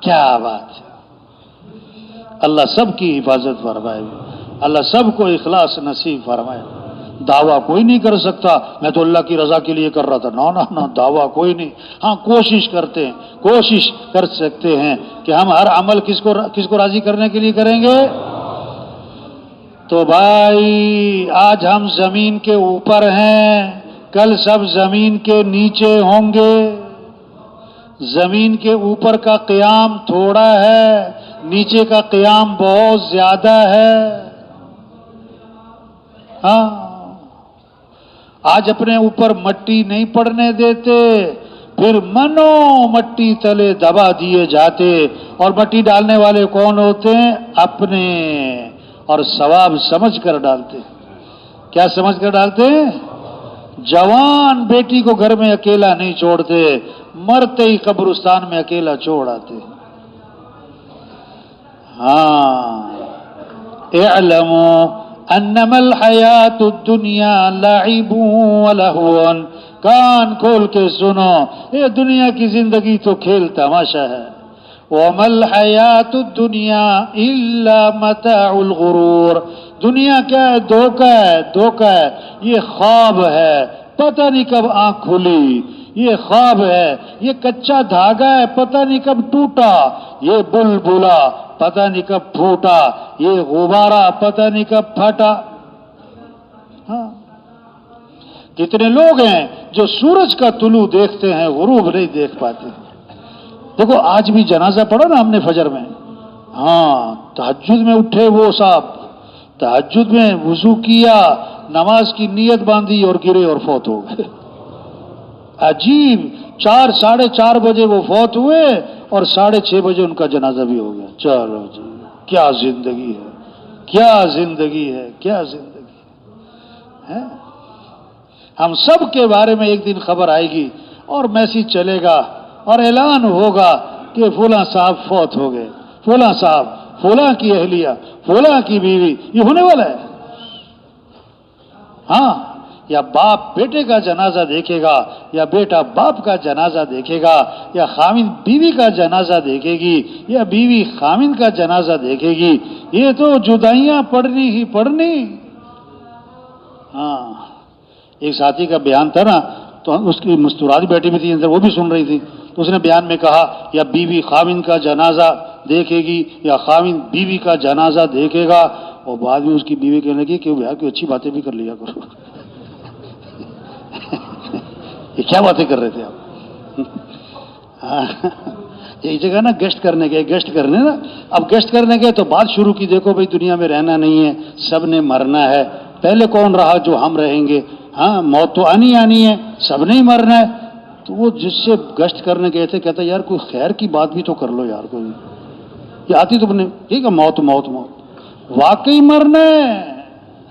کیا بات ہے. اللہ سب کی حفاظت فرمائے، اللہ سب کو اخلاص نصیب فرمائے. دعویٰ کوئی نہیں کر سکتا میں تو اللہ کی رضا کے لیے کر رہا تھا، نہ دعویٰ کوئی نہیں. ہاں کوشش کرتے ہیں، کوشش کر سکتے ہیں کہ ہم ہر عمل کس کو راضی کرنے کے لیے کریں گے. تو بھائی آج ہم زمین کے اوپر ہیں، کل سب زمین کے نیچے ہوں گے. زمین کے اوپر کا قیام تھوڑا ہے، نیچے کا قیام بہت زیادہ ہے. ہاں آج اپنے اوپر مٹی نہیں پڑنے دیتے، پھر منو مٹی تلے دبا دیے جاتے. اور مٹی ڈالنے والے کون ہوتے ہیں؟ اپنے. اور ثواب سمجھ کر ڈالتے. کیا سمجھ کر ڈالتے؟ جوان بیٹی کو گھر میں اکیلا نہیں چھوڑتے، مرتے ہی قبرستان میں اکیلا چھوڑ آتے. ہاں اعلموا انما الحیات الدنیا لعب ولہو. کان کھول کے سنو، یہ دنیا کی زندگی تو کھیل تماشا ہے. وَمَا الْحَيَاةُ الدُّنْيَا إِلَّا مَتَاعُ الْغُرُورِ. دنیا کیا ہے؟ دھوکہ ہے، دھوکہ ہے. یہ خواب ہے، پتہ نہیں کب آنکھ کھلی. یہ خواب ہے، یہ کچا دھاگا ہے، پتہ نہیں کب ٹوٹا. یہ بلبلا پتہ نہیں کب پھوٹا. یہ غبارہ پتہ نہیں کب پھٹا. ہاں کتنے لوگ ہیں جو سورج کا طلوع دیکھتے ہیں، غروب نہیں دیکھ پاتے. دیکھو آج بھی جنازہ پڑھا نا ہم نے فجر میں. ہاں تہجد میں اٹھے وہ صاحب، تہجد میں وضو کیا، نماز کی نیت باندھی اور گرے اور فوت ہو گئے. عجیب، 4:30 بجے وہ فوت ہوئے اور 6:30 بجے ان کا جنازہ بھی ہو گیا. چلو جی، کیا زندگی ہے، کیا زندگی ہے، کیا زندگی ہے. ہم سب کے بارے میں ایک دن خبر آئے گی اور میسج چلے گا اور اعلان ہوگا کہ فلاں صاحب فوت ہو گئے، فلاں صاحب، فلاں کی اہلیہ، فلاں کی بیوی. یہ ہونے والا ہے. ہاں یا باپ بیٹے کا جنازہ دیکھے گا، یا بیٹا باپ کا جنازہ دیکھے گا، یا خامند بیوی کا جنازہ دیکھے گی، یا بیوی خامند کا جنازہ دیکھے گی. یہ تو جدائیاں پڑھنی ہی پڑھنی. ہاں ایک ساتھی کا بیان تھا نا، تو اس کی مستورات بیٹی بھی تھی اندر، وہ بھی سن رہی تھی. تو اس نے بیان میں کہا یا بیوی خامند کا جنازہ دیکھے گی یا خامند بیوی کا جنازہ دیکھے گا. اور بعد میں اس کی بیوی کہنے لگی کہ بھیا کوئی اچھی باتیں بھی کر لیا کرو. یہ کیا باتیں کر رہے تھے آپ؟ ایک جگہ نا گیسٹ کرنے گئے، گیسٹ کرنے نا، اب گیسٹ کرنے گئے تو بات شروع کی، دیکھو بھائی دنیا میں رہنا نہیں ہے، سب نے مرنا ہے. پہلے کون رہا جو ہم رہیں گے؟ ہاں موت تو آنی ہے، سب نے ہی مرنا ہے. تو وہ جس سے گشت کرنے گئے تھے کہتا یار کوئی خیر کی بات بھی تو کر لو یار، کوئی یہ آتی تو نے ٹھیک ہے، موت موت موت واقعی مرنا ہے.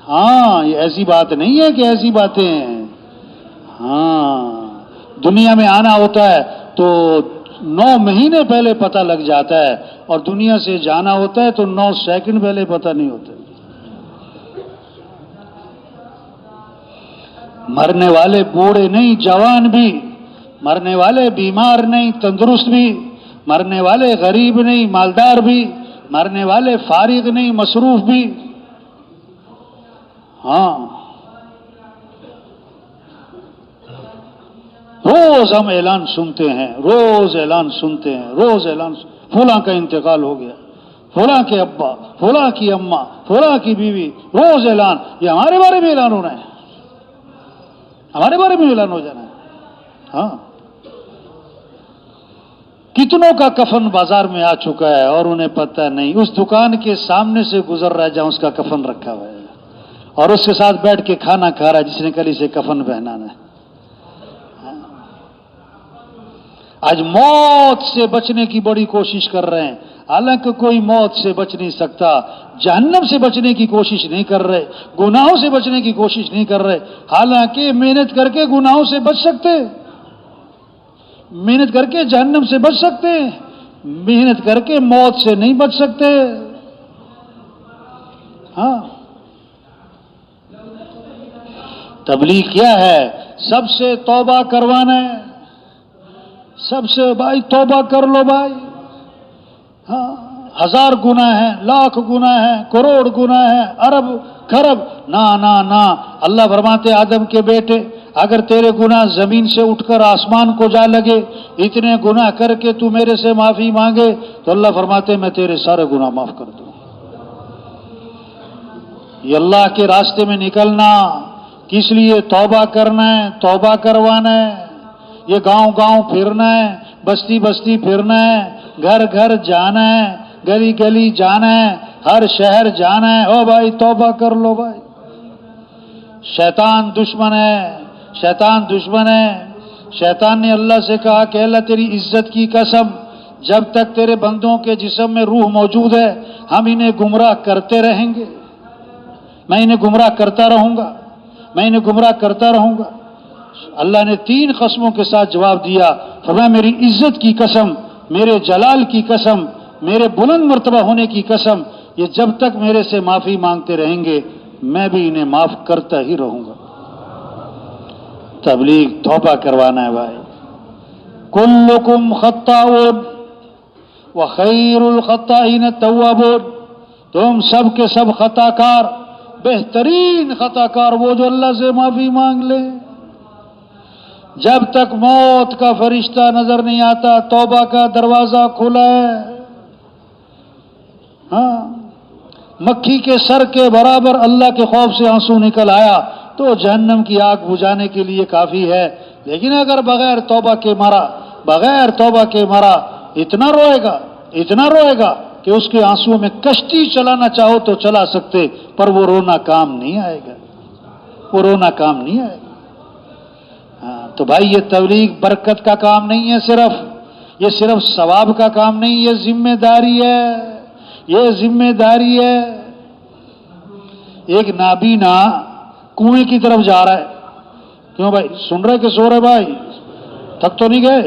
ہاں یہ ایسی بات نہیں ہے کہ ایسی باتیں ہیں. ہاں دنیا میں آنا ہوتا ہے تو 9 مہینے پہلے پتہ لگ جاتا ہے، اور دنیا سے جانا ہوتا ہے تو 9 سیکنڈ پہلے پتہ نہیں ہوتا. مرنے والے بوڑھے نہیں جوان بھی، مرنے والے بیمار نہیں تندرست بھی، مرنے والے غریب نہیں مالدار بھی، مرنے والے فارغ نہیں مصروف بھی. ہاں روز ہم اعلان سنتے ہیں، روز اعلان سنتے ہیں، روز اعلان فلاں کا انتقال ہو گیا، فلاں کے ابا، فلاں کی اماں، فلاں کی بیوی. روز اعلان. یہ ہمارے بارے میں اعلان ہو رہا ہے، ہمارے بارے میں اعلان ہو جانا ہے. ہاں کتنوں کا کفن بازار میں آ چکا ہے اور انہیں پتہ نہیں. اس دکان کے سامنے سے گزر رہا ہے جہاں اس کا کفن رکھا ہوا ہے، اور اس کے ساتھ بیٹھ کے کھانا کھا رہا ہے جس نے کل اسے کفن پہنانا ہے. آج موت سے بچنے کی بڑی کوشش کر رہے ہیں، حالانکہ کوئی موت سے بچ نہیں سکتا. جہنم سے بچنے کی کوشش نہیں کر رہے، گناہوں سے بچنے کی کوشش نہیں کر رہے، حالانکہ محنت کر کے گناہوں سے بچ سکتے، محنت کر کے جہنم سے بچ سکتے، محنت کر کے موت سے نہیں بچ سکتے. ہاں تبلیغ کیا ہے؟ سب سے توبہ کروانا ہے، سب سے بھائی توبہ کر لو بھائی. ہاں ہزار گناہ ہیں، لاکھ گناہ ہیں، کروڑ گناہ ہیں، ارب کھرب، نا نا نا، اللہ فرماتے آدم کے بیٹے اگر تیرے گناہ زمین سے اٹھ کر آسمان کو جا لگے، اتنے گناہ کر کے تو میرے سے معافی مانگے تو اللہ فرماتے میں تیرے سارے گناہ معاف کر دوں۔ یہ اللہ کے راستے میں نکلنا کس لیے؟ توبہ کرنا ہے، توبہ کروانا ہے۔ یہ گاؤں گاؤں پھرنا ہے، بستی بستی پھرنا ہے، گھر گھر جانا ہے، گلی گلی جانا ہے، ہر شہر جانا ہے، او بھائی توبہ کر لو بھائی۔ شیطان دشمن ہے، شیطان دشمن ہے۔ شیطان نے اللہ سے کہا کہ اللہ تیری عزت کی قسم، جب تک تیرے بندوں کے جسم میں روح موجود ہے ہم انہیں گمراہ کرتے رہیں گے، میں انہیں گمراہ کرتا رہوں گا، میں انہیں گمراہ کرتا رہوں گا۔ اللہ نے 3 قسموں کے ساتھ جواب دیا، فرمایا میری عزت کی قسم، میرے جلال کی قسم، میرے بلند مرتبہ ہونے کی قسم، یہ جب تک میرے سے معافی مانگتے رہیں گے میں بھی انہیں معاف کرتا ہی رہوں گا۔ تبلیغ توبہ کروانا ہے بھائی۔ کلکم خطاؤن وخیر الخطائین التوابون، تم سب کے سب خطا کار، بہترین خطا کار وہ جو اللہ سے معافی مانگ لے۔ جب تک موت کا فرشتہ نظر نہیں آتا توبہ کا دروازہ کھلا ہے۔ ہاں، مکھی کے سر کے برابر اللہ کے خوف سے آنسو نکل آیا تو جہنم کی آگ بجھانے کے لیے کافی ہے، لیکن اگر بغیر توبہ کے مرا، بغیر توبہ کے مرا، اتنا روئے گا کہ اس کے آنسو میں کشتی چلانا چاہو تو چلا سکتے، پر وہ رونا کام نہیں آئے گا، وہ رونا کام نہیں آئے گا۔ ہاں تو بھائی یہ تبلیغ برکت کا کام نہیں ہے، یہ صرف ثواب کا کام نہیں، یہ ذمہ داری ہے، یہ ذمہ داری ہے۔ ایک نابینا کنویں کی طرف جا رہا ہے، کیوں بھائی سن رہے کہ سو رہے بھائی؟ تھک تو نہیں گئے؟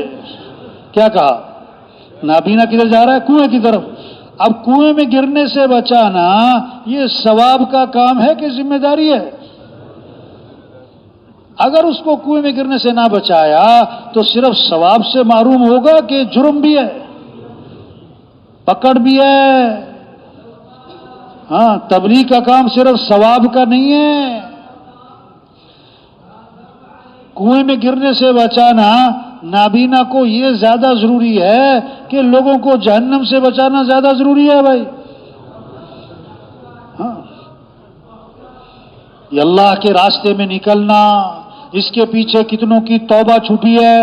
کیا کہا؟ نابینا کدھر جا رہا ہے؟ کنویں کی طرف۔ اب کنویں میں گرنے سے بچانا یہ ثواب کا کام ہے کہ ذمہ داری ہے؟ اگر اس کو کنویں میں گرنے سے نہ بچایا تو صرف ثواب سے محروم ہوگا کہ جرم بھی ہے، پکڑ بھی ہے۔ ہاں، تبلیغ کا کام صرف ثواب کا نہیں ہے، کنویں میں گرنے سے بچانا نابینا کو یہ زیادہ ضروری ہے کہ لوگوں کو جہنم سے بچانا زیادہ ضروری ہے بھائی۔ ہاں، یہ اللہ کے راستے میں نکلنا، اس کے پیچھے کتنوں کی توبہ چھٹی ہے۔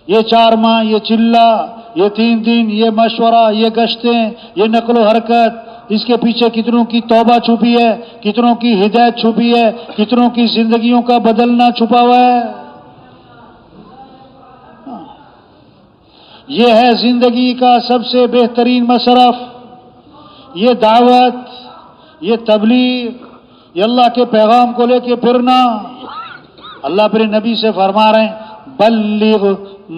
یہ 4 ماہ، یہ چلہ، یہ 3 دن، یہ مشورہ، یہ گشتیں، یہ نقل و حرکت، اس کے پیچھے کتنوں کی توبہ چھپی ہے، کتنوں کی ہدایت چھپی ہے، کتنوں کی زندگیوں کا بدلنا چھپا ہوا ہے۔ یہ ہے زندگی کا سب سے بہترین مصرف، یہ دعوت، یہ تبلیغ، یہ اللہ کے پیغام کو لے کے پھرنا۔ اللہ اپنے نبی سے فرما رہے ہیں بلغ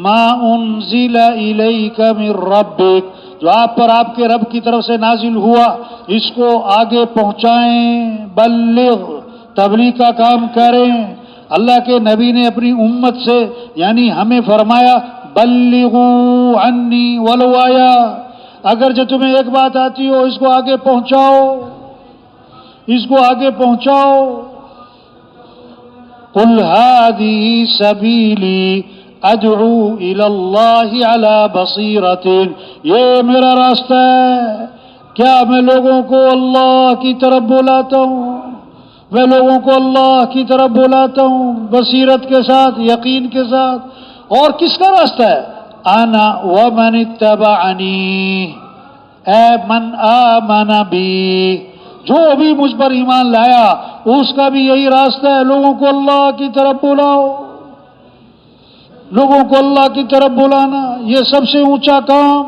ما انزل الیک من ربک، جو آپ پر آپ کے رب کی طرف سے نازل ہوا اس کو آگے پہنچائیں۔ بلغ، تبلیغ کا کام کریں۔ اللہ کے نبی نے اپنی امت سے یعنی ہمیں فرمایا بلغوا عنی ولو آیا، اگر جو تمہیں ایک بات آتی ہو اس کو آگے پہنچاؤ، اس کو آگے پہنچاؤ۔ قل هذه سبیلی ادعو الی اللہ علی بصیرۃ، یہ میرا راستہ ہے، کیا میں لوگوں کو اللہ کی طرف بلاتا ہوں، میں لوگوں کو اللہ کی طرف بلاتا ہوں بصیرت کے ساتھ، یقین کے ساتھ۔ اور کس کا راستہ ہے؟ انا ومن اتبعنی، اے من آمن بی، جو بھی مجھ پر ایمان لایا اس کا بھی یہی راستہ ہے، لوگوں کو اللہ کی طرف بلاؤ، لوگوں کو اللہ کی طرف بلانا یہ سب سے اونچا کام،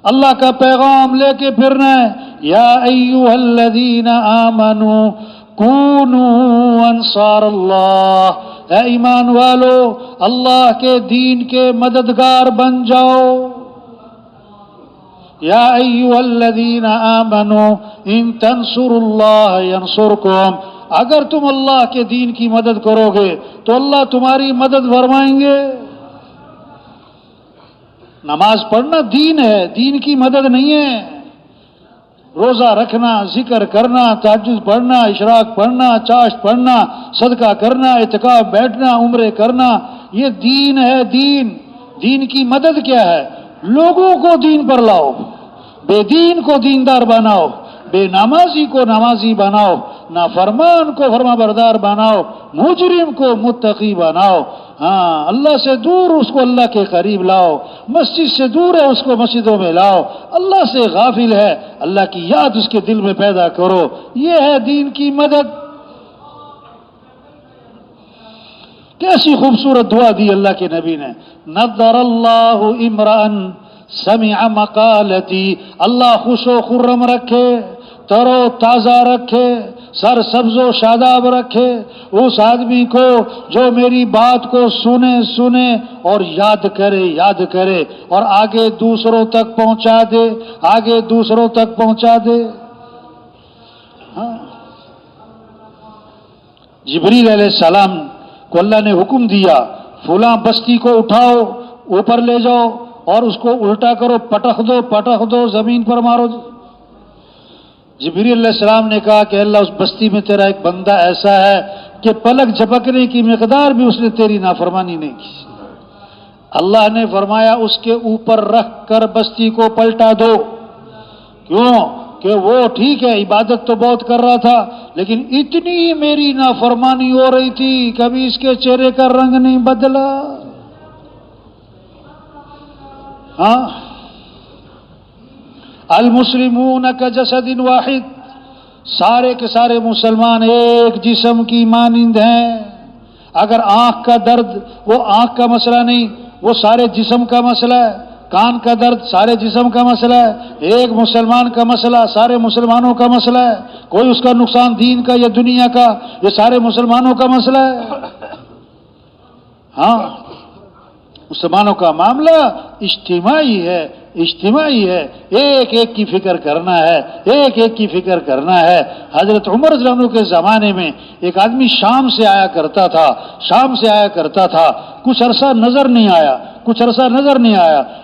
اللہ کا پیغام لے کے پھرنا ہے۔ یا ایھا الذین آمنوا کونوا انصار اللہ، اے ایمان والو اللہ کے دین کے مددگار بن جاؤ۔ یا ایھا الذین آمنوا ان تنصروا اللہ ینصرکم، اگر تم اللہ کے دین کی مدد کرو گے تو اللہ تمہاری مدد فرمائیں گے۔ نماز پڑھنا دین ہے، دین کی مدد نہیں ہے۔ روزہ رکھنا، ذکر کرنا، تہجد پڑھنا، اشراق پڑھنا، چاشت پڑھنا، صدقہ کرنا، اعتکاف بیٹھنا، عمرے کرنا، یہ دین ہے۔ دین کی مدد کیا ہے؟ لوگوں کو دین پر لاؤ، بے دین کو دیندار بناؤ، بے نمازی کو نمازی بناؤ، نافرمان کو فرما بردار بناؤ، مجرم کو متقی بناؤ۔ ہاں، اللہ سے دور اس کو اللہ کے قریب لاؤ، مسجد سے دور ہے اس کو مسجدوں میں لاؤ، اللہ سے غافل ہے اللہ کی یاد اس کے دل میں پیدا کرو، یہ ہے دین کی مدد۔ کیسی خوبصورت دعا دی اللہ کے نبی نے، نضر اللہ امرأن سمع مقالتی، اللہ خوش و خرم رکھے، تر و تازہ رکھے، سر سبز و شاداب رکھے اس آدمی کو جو میری بات کو سنے اور یاد کرے اور آگے دوسروں تک پہنچا دے۔ ہاں، جبریل علیہ السلام کو اللہ نے حکم دیا، فلاں بستی کو اٹھاؤ، اوپر لے جاؤ اور اس کو الٹا کرو، پٹخ دو، زمین پر مارو۔ جبریل علیہ السلام نے کہا کہ اللہ، اس بستی میں تیرا ایک بندہ ایسا ہے کہ پلک جھپکنے کی مقدار بھی اس نے تیری نافرمانی نہیں کی۔ اللہ نے فرمایا اس کے اوپر رکھ کر بستی کو پلٹا دو۔ کیوں؟ کہ وہ ٹھیک ہے عبادت تو بہت کر رہا تھا، لیکن اتنی میری نافرمانی ہو رہی تھی کبھی اس کے چہرے کا رنگ نہیں بدلا۔ ہاں، المسلمون کجسد واحد، سارے کے سارے مسلمان ایک جسم کی مانند ہیں۔ اگر آنکھ کا درد وہ آنکھ کا مسئلہ نہیں، وہ سارے جسم کا مسئلہ ہے۔ کان کا درد سارے جسم کا مسئلہ ہے۔ ایک مسلمان کا مسئلہ سارے مسلمانوں کا مسئلہ ہے۔ کوئی اس کا نقصان دین کا یا دنیا کا، یہ سارے مسلمانوں کا مسئلہ ہے۔ ہاں، مسلمانوں کا معاملہ اجتماعی ہے، ایک کی فکر کرنا ہے، حضرت عمر رضی اللہ عنہ کے زمانے میں ایک آدمی شام سے آیا کرتا تھا، کچھ عرصہ نظر نہیں آیا۔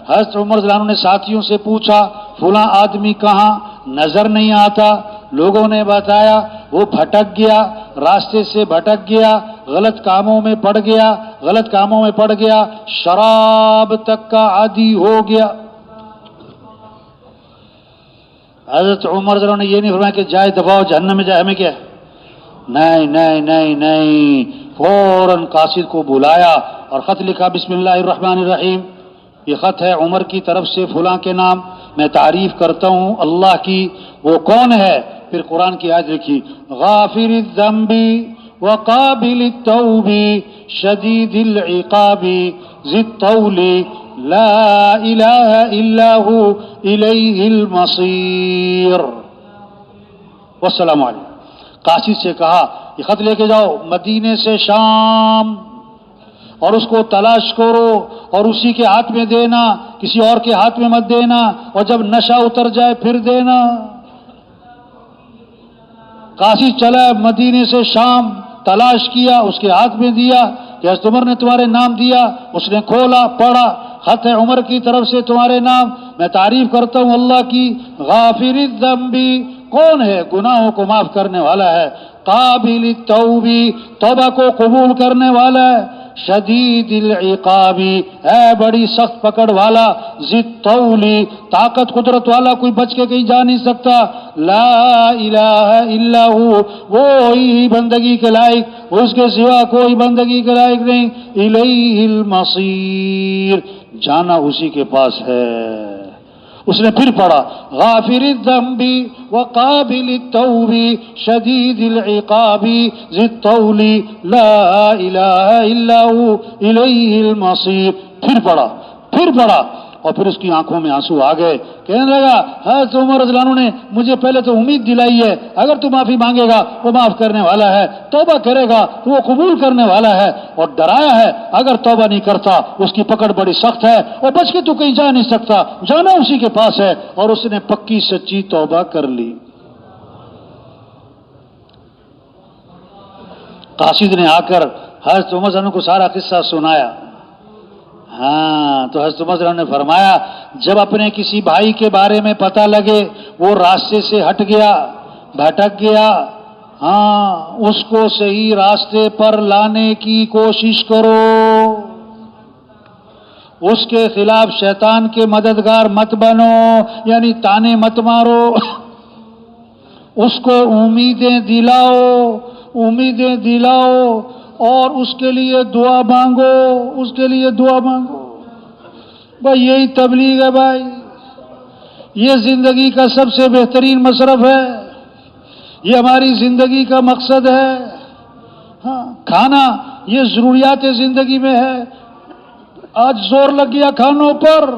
حضرت عمر رضی اللہ عنہ نے ساتھیوں سے پوچھا، فلاں آدمی کہاں؟ نظر نہیں آتا۔ لوگوں نے بتایا وہ بھٹک گیا، راستے سے بھٹک گیا، غلط کاموں میں پڑ گیا، شراب تک کا عادی ہو گیا۔ حضرت عمر رضی اللہ عنہ نے یہ نہیں فرمایا کہ جائے دباؤ جہنم میں جائے، ہمیں کیا ہے؟ نہیں، فوراً قاصد کو بلایا اور خط لکھا، بسم اللہ الرحمن الرحیم، یہ خط ہے عمر کی طرف سے فلاں کے نام، میں تعریف کرتا ہوں اللہ کی، وہ کون ہے؟ پھر قرآن کی آیت لکھی، غافر الذنب وقابل التوب شدید العقاب ذی الطول لا الہ الا ہو الیہ المصیر۔ والسلام علیکم۔ قاصد سے کہا یہ خط لے کے جاؤ مدینے سے شام اور اس کو تلاش کرو اور اسی کے ہاتھ میں دینا، کسی اور کے ہاتھ میں مت دینا، اور جب نشہ اتر جائے پھر دینا۔ قاصد چلا مدینے سے شام، تلاش کیا، اس کے ہاتھ میں دیا کہ حضرت عمر نے تمہارے نام دیا۔ اس نے کھولا، پڑھا، خط ہے عمر کی طرف سے تمہارے نام، میں تعریف کرتا ہوں اللہ کی، غافر الذنب، کون ہے؟ گناہوں کو معاف کرنے والا ہے، قابل التوب، توبہ کو قبول کرنے والا ہے، شدید العقاب، ہے بڑی سخت پکڑ والا، ذی الطول، طاقت قدرت والا، کوئی بچ کے کہیں جا نہیں سکتا، لا الہ الا ہو، وہی بندگی کے لائق، اس کے سوا کوئی بندگی کے لائق نہیں، الیہ المصیر، جانا اسی کے پاس ہے۔ اس نے پھر پڑھا، غافر الذنب وقابل التوب شدید العقاب ذی الطول لا الہ الا ہو الیہ المصیر، پھر پڑھا اور پھر اس کی آنکھوں میں آنسو آ گئے، کہنے لگا حضرت عمر رضی اللہ عنہ نے مجھے پہلے تو امید دلائی ہے اگر تو معافی مانگے گا وہ معاف کرنے والا ہے، توبہ کرے گا تو وہ قبول کرنے والا ہے، اور ڈرایا ہے اگر توبہ نہیں کرتا اس کی پکڑ بڑی سخت ہے اور بچ کے تو کہیں جا نہیں سکتا، جانا اسی کے پاس ہے، اور اس نے پکی سچی توبہ کر لی۔ قاصد نے آ کر حضرت عمر رضی اللہ عنہ کو سارا قصہ سنایا۔ ہاں تو حضرت عمر رضی اللہ عنہ نے فرمایا جب اپنے کسی بھائی کے بارے میں پتہ لگے وہ راستے سے ہٹ گیا، بھٹک گیا، ہاں اس کو صحیح راستے پر لانے کی کوشش کرو، اس کے خلاف شیطان کے مددگار مت بنو، یعنی تانے مت مارو، اس کو امیدیں دلاؤ، امیدیں دلاؤ اور اس کے لیے دعا مانگو، اس کے لیے دعا مانگو۔ بھائی یہی تبلیغ ہے بھائی، یہ زندگی کا سب سے بہترین مصرف ہے، یہ ہماری زندگی کا مقصد ہے۔ ہاں کھانا یہ ضروریات زندگی میں ہے، آج زور لگ گیا کھانوں پر،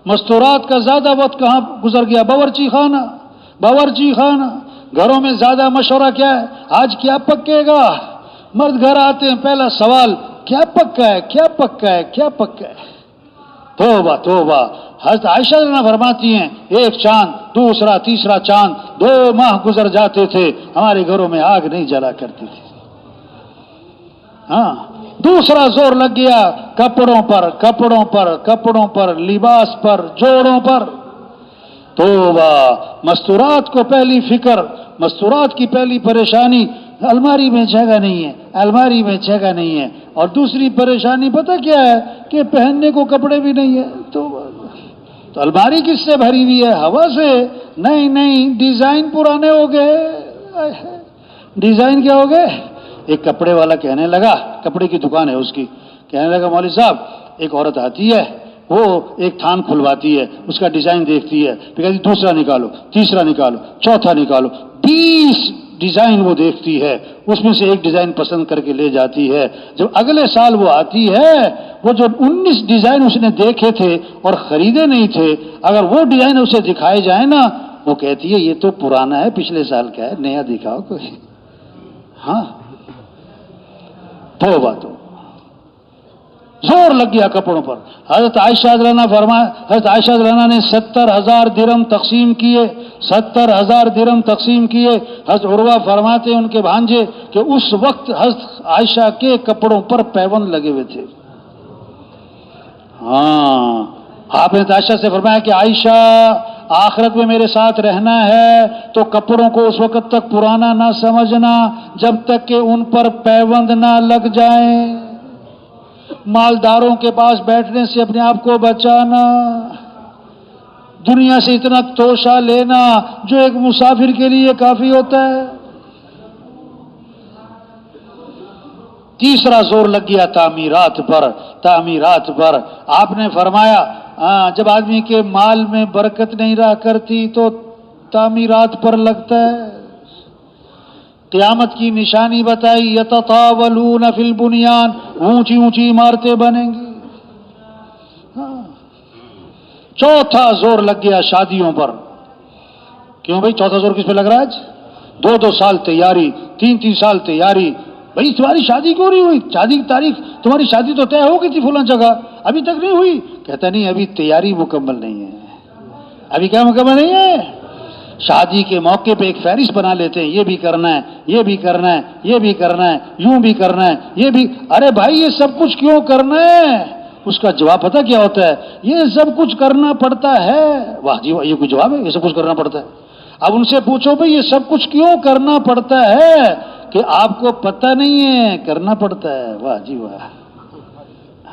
مستورات کا زیادہ وقت کہاں گزر گیا؟ باورچی خانہ، باورچی خانہ۔ گھروں میں زیادہ مشورہ کیا ہے؟ آج کیا پکے گا؟ مرد گھر آتے ہیں پہلا سوال کیا پکا ہے، کیا پکا ہے، کیا پکا ہے؟ توبہ توبہ۔ حضرت عائشہ رضی اللہ عنہا فرماتی ہیں ایک چاند، دوسرا، تیسرا چاند، 2 ماہ گزر جاتے تھے ہمارے گھروں میں آگ نہیں جلا کرتی تھی۔ ہاں دوسرا زور لگ گیا کپڑوں پر، کپڑوں پر، کپڑوں پر، لباس پر، جوڑوں پر۔ توبہ۔ مستورات کو پہلی فکر، مستورات کی پہلی پریشانی الماری میں جگہ نہیں ہے، الماری میں جگہ نہیں ہے، اور دوسری پریشانی پتہ کیا ہے کہ پہننے کو کپڑے بھی نہیں ہے۔ تو الماری کس سے بھری ہوئی ہے؟ ہوا سے؟ نہیں نہیں، ڈیزائن پرانے ہو گئے۔ ڈیزائن کیا ہو گئے؟ ایک کپڑے والا کہنے لگا، کپڑے کی دکان ہے اس کی، کہنے لگا مولوی صاحب ایک عورت آتی ہے، وہ ایک تھان کھلواتی ہے، اس کا ڈیزائن دیکھتی ہے، پھر کہتی دوسرا نکالو، تیسرا نکالو، چوتھا نکالو، 20 ڈیزائن وہ دیکھتی ہے، اس میں سے ایک ڈیزائن پسند کر کے لے جاتی ہے۔ جب اگلے سال وہ آتی ہے، وہ جو 19 ڈیزائن اس نے دیکھے تھے اور خریدے نہیں تھے، اگر وہ ڈیزائن اسے دکھائے جائیں نا، وہ کہتی ہے یہ تو پرانا ہے، پچھلے سال کا ہے، نیا دکھاؤ کوئی۔ ہاں توبہ تو زور لگ گیا کپڑوں پر۔ حضرت عائشہ رضی اللہ عنہا فرمایا، حضرت عائشہ رضی اللہ عنہا نے 70,000 درہم تقسیم کیے، 70,000 درہم تقسیم کیے۔ حضرت عروہ فرماتے ان کے بھانجے کہ اس وقت حضرت عائشہ کے کپڑوں پر پیوند لگے ہوئے تھے۔ ہاں آپ نے عائشہ سے فرمایا کہ عائشہ آخرت میں میرے ساتھ رہنا ہے تو کپڑوں کو اس وقت تک پرانا نہ سمجھنا جب تک کہ ان پر پیوند نہ لگ جائیں، مالداروں کے پاس بیٹھنے سے اپنے آپ کو بچانا، دنیا سے اتنا توشہ لینا جو ایک مسافر کے لیے کافی ہوتا ہے۔ تیسرا زور لگ گیا تعمیرات پر، تعمیرات پر۔ آپ نے فرمایا جب آدمی کے مال میں برکت نہیں رہا کرتی تو تعمیرات پر لگتا ہے۔ قیامت کی نشانی بتائی، یتطاولون فی البنیان، اونچی اونچی عمارتیں بنیں گی۔ چوتھا زور لگ گیا شادیوں پر۔ کیوں بھائی چوتھا زور کس پہ لگ رہا ہے آج؟ 2 سال تیاری، 3 سال تیاری۔ بھائی تمہاری شادی کیوں نہیں ہوئی؟ شادی کی تاریخ، تمہاری شادی تو طے ہو گئی تھی فلاں جگہ، ابھی تک نہیں ہوئی۔ کہتا نہیں ابھی تیاری مکمل نہیں ہے۔ ابھی کیا مکمل نہیں ہے؟ شادی کے موقع پہ ایک فہرست بنا لیتے ہیں، یہ بھی کرنا ہے، یہ بھی کرنا ہے، یہ بھی کرنا ہے، یوں بھی کرنا ہے، یہ بھی۔ ارے بھائی یہ سب کچھ کیوں کرنا ہے؟ اس کا جواب پتہ کیا ہوتا ہے؟ یہ سب کچھ کرنا پڑتا ہے۔ واہ جی واہ، یہ کوئی جواب ہے؟ یہ سب کچھ کرنا پڑتا ہے؟ اب ان سے پوچھو بھائی یہ سب کچھ کیوں کرنا پڑتا ہے؟ کہ آپ کو پتہ نہیں ہے، کرنا پڑتا ہے۔ واہ جی واہ،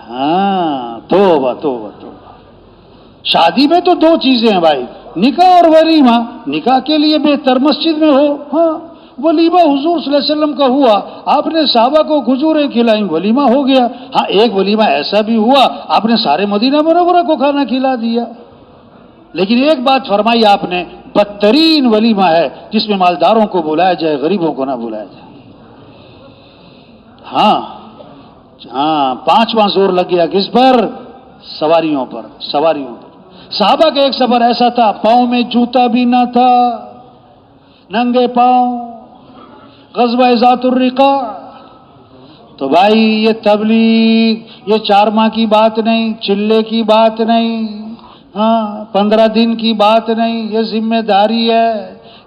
ہاں توبہ توبہ توبہ۔ شادی میں تو 2 چیزیں ہیں بھائی، نکاح اور ولیمہ۔ نکاح کے لیے بہتر مسجد میں ہو، ہاں ولیمہ حضور صلی اللہ علیہ وسلم کا ہوا، آپ نے صحابہ کو کھجوریں کھلائیں، ولیمہ ہو گیا۔ ہاں ایک ولیمہ ایسا بھی ہوا آپ نے سارے مدینہ منورہ کو کھانا کھلا دیا۔ لیکن ایک بات فرمائی آپ نے، بدترین ولیمہ ہے جس میں مالداروں کو بلایا جائے، غریبوں کو نہ بلایا جائے۔ ہاں ہاں 5واں زور لگ گیا کس پر؟ سواریوں پر، سواریوں پر۔ صحابہ کا ایک سفر ایسا تھا پاؤں میں جوتا بھی نہ تھا، ننگے پاؤں، غزوہ ذات الرقاع۔ تو بھائی یہ تبلیغ، یہ 4 ماہ کی بات نہیں، چلے کی بات نہیں، ہاں 15 دن کی بات نہیں، یہ ذمہ داری ہے،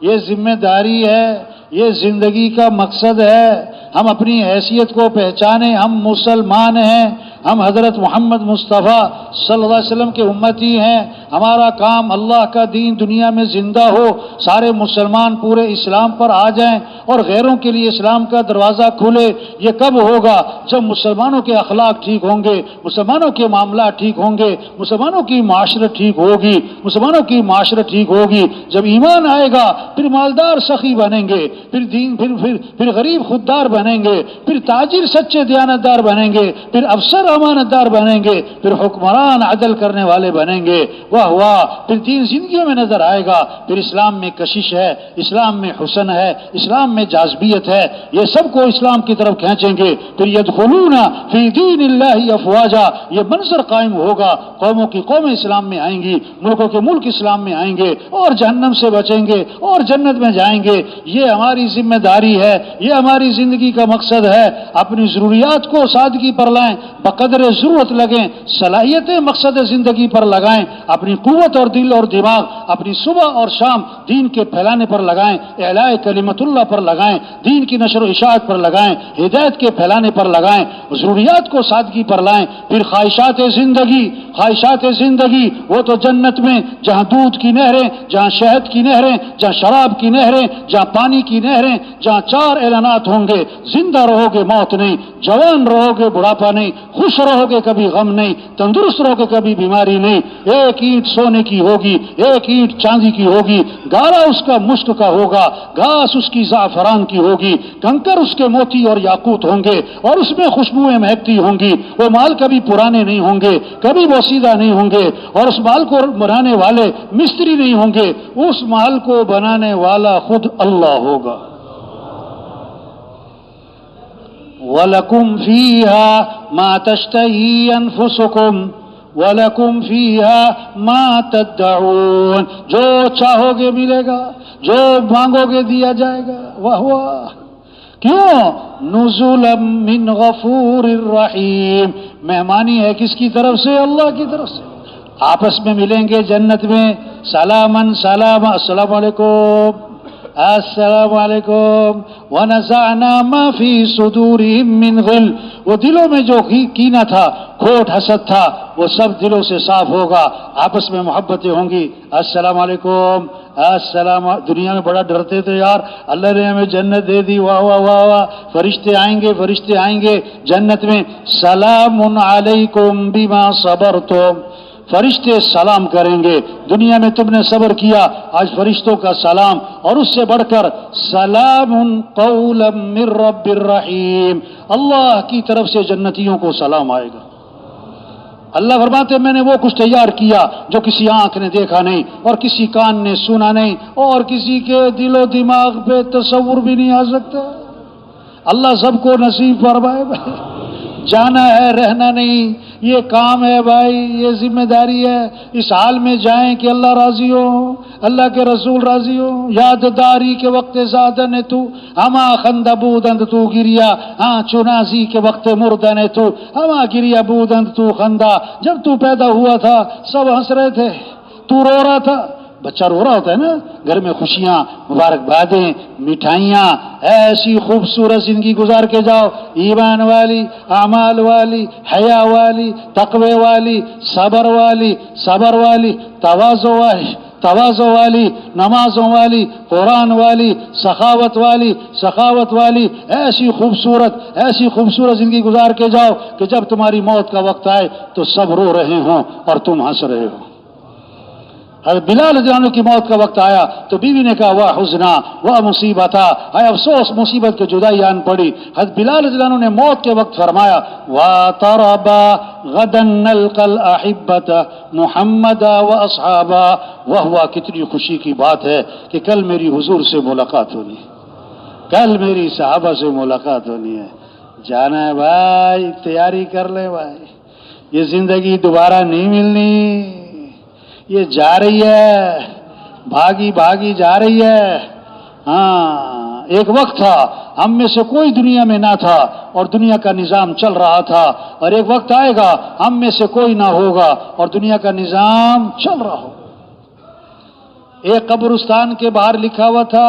یہ ذمہ داری ہے، یہ زندگی کا مقصد ہے۔ ہم اپنی حیثیت کو پہچانیں، ہم مسلمان ہیں، ہم حضرت محمد مصطفیٰ صلی اللہ علیہ وسلم کے امتی ہیں، ہمارا کام اللہ کا دین دنیا میں زندہ ہو، سارے مسلمان پورے اسلام پر آ جائیں اور غیروں کے لیے اسلام کا دروازہ کھلے۔ یہ کب ہوگا؟ جب مسلمانوں کے اخلاق ٹھیک ہوں گے، مسلمانوں کے معاملات ٹھیک ہوں گے، مسلمانوں کی معاشرت ٹھیک ہوگی، مسلمانوں کی معاشرت ٹھیک ہوگی۔ جب ایمان آئے گا پھر مالدار سخی بنیں گے، پھر غریب خوددار بنیں گے، پھر تاجر سچے دیانتدار بنیں گے، پھر افسر امانت دار بنیں گے، پھر حکمران عدل کرنے والے بنیں گے۔ واہ واہ! پھر دین زندگیوں میں نظر آئے گا، پھر اسلام میں کشش ہے، اسلام میں حسن ہے، اسلام میں جاذبیت ہے، یہ سب کو اسلام کی طرف کھینچیں گے۔ پھر یدخلون فی دین اللہ افواجا، یہ منظر قائم ہوگا، قوموں کی قومیں اسلام میں آئیں گی، ملکوں کے ملک اسلام میں آئیں گے اور جہنم سے بچیں گے اور جنت میں جائیں گے۔ یہ ہماری ذمہ داری ہے، یہ ہماری زندگی کا مقصد ہے۔ اپنی ضروریات کو سادگی پر لائیں، بقدر ضرورت لگیں، صلاحیتیں مقصد زندگی پر لگائیں، اپنی قوت اور دل اور دماغ اپنی صبح اور شام دین کے پھیلانے پر لگائیں، اعلاء کلمت اللہ پر لگائیں، دین کی نشر و اشاعت پر لگائیں، ہدایت کے پھیلانے پر لگائیں، ضروریات کو سادگی پر لائیں۔ پھر خواہشات زندگی وہ تو جنت میں جہاں دودھ کی نہریں، جہاں شہد کی نہریں، جہاں شراب کی نہریں، جہاں پانی کی نہریں، جہاں 4 اعلانات ہوں گے، زندہ رہو گے موت نہیں، جوان رہو گے بڑھاپا نہیں، خوش رہو گے کبھی غم نہیں، تندرست رہو گے کبھی بیماری نہیں۔ ایک اینٹ سونے کی ہوگی، ایک اینٹ چاندی کی ہوگی، گارا اس کا مشک کا ہوگا، گھاس اس کی زعفران کی ہوگی، کنکر اس کے موتی اور یاقوت ہوں گے اور اس میں خوشبوئیں مہکتی ہوں گی۔ وہ مال کبھی پرانے نہیں ہوں گے، کبھی بوسیدہ نہیں ہوں گے، اور اس مال کو بنانے والے مستری نہیں ہوں گے، اس مال کو بنانے والا خود اللہ ہوگا۔ وَلَكُمْ فِيهَا مَا تَشْتَهِي أَنفُسُكُمْ وَلَكُمْ فِيهَا مَا تَدَّعُونَ، جو چاہو گے ملے گا، جو مانگو گے دیا جائے گا۔ واہ واہ! کیوں؟ نزلا من غفور الرحیم، مہمانی ہے کس کی طرف سے؟ اللہ کی طرف سے۔ آپس میں ملیں گے جنت میں، سلامن سلاما، السلام علیکم السلام علیکم۔ وَنَزَعْنَا مَا فِي صُدُورِهِم مِّن غِلٍّ، وہ دلوں میں جو کینہ تھا، کھوٹ حسد تھا، وہ سب دلوں سے صاف ہوگا، آپس میں محبتیں ہوں گی۔ السلام علیکم السلام۔ دنیا میں بڑا ڈرتے تھے یار، اللہ نے ہمیں جنت دے دی، واہ واہ واہ واہ، فرشتے آئیں گے جنت میں، سلام علیکم بما صبرتم، فرشتے سلام کریں گے۔ دنیا میں تم نے صبر کیا، آج فرشتوں کا سلام، اور اس سے بڑھ کر سلام قولا من رب الرحیم، اللہ کی طرف سے جنتیوں کو سلام آئے گا۔ اللہ فرماتے ہیں میں نے وہ کچھ تیار کیا جو کسی آنکھ نے دیکھا نہیں اور کسی کان نے سنا نہیں اور کسی کے دل و دماغ پہ تصور بھی نہیں آ سکتا۔ اللہ سب کو نصیب فرمائے بھائی، جانا ہے رہنا نہیں، یہ کام ہے بھائی، یہ ذمہ داری ہے، اس حال میں جائیں کہ اللہ راضی ہو، اللہ کے رسول راضی ہو۔ یاد داری کے وقت زادن تو ہما خند بودند تو گریا، ہاں چنازی کے وقت مردن تو ہما گریا بودند تو خندا، جب تو پیدا ہوا تھا سب ہنس رہے تھے، تو رو رہا تھا، بچہ رو رہا ہوتا ہے نا، گھر میں خوشیاں، مبارکبادیں، مٹھائیاں، ایسی خوبصورت زندگی گزار کے جاؤ، ایمان والی، اعمال والی، حیا والی، تقوی والی، صبر والی، تواضع والی، نمازوں والی، قرآن والی، سخاوت والی، ایسی خوبصورت زندگی گزار کے جاؤ کہ جب تمہاری موت کا وقت آئے تو سب رو رہے ہوں اور تم ہنس رہے ہو۔ حضرت بلال رضی اللہ عنہ کی موت کا وقت آیا تو بیوی نے کہا واہ حزنا واہ مصیبتا، اے افسوس مصیبت کی جدائی آن پڑی۔ حضرت بلال رضی اللہ عنہ نے موت کے وقت فرمایا وَطَرَبَا غَدًا نَلْقَى الْأَحِبَّةَ مُحَمَّدًا وَأَصْحَابًا، واہ واہ کتنی خوشی کی بات ہے کہ کل میری حضور سے ملاقات ہونی ہے، کل میری صحابہ سے ملاقات ہونی ہے۔ جانا ہے بھائی، تیاری کر لے بھائی، یہ زندگی دوبارہ نہیں ملنی، یہ جا رہی ہے، بھاگی جا رہی ہے۔ ہاں ایک وقت تھا ہم میں سے کوئی دنیا میں نہ تھا اور دنیا کا نظام چل رہا تھا، اور ایک وقت آئے گا ہم میں سے کوئی نہ ہوگا اور دنیا کا نظام چل رہا ہوگا۔ ایک قبرستان کے باہر لکھا ہوا تھا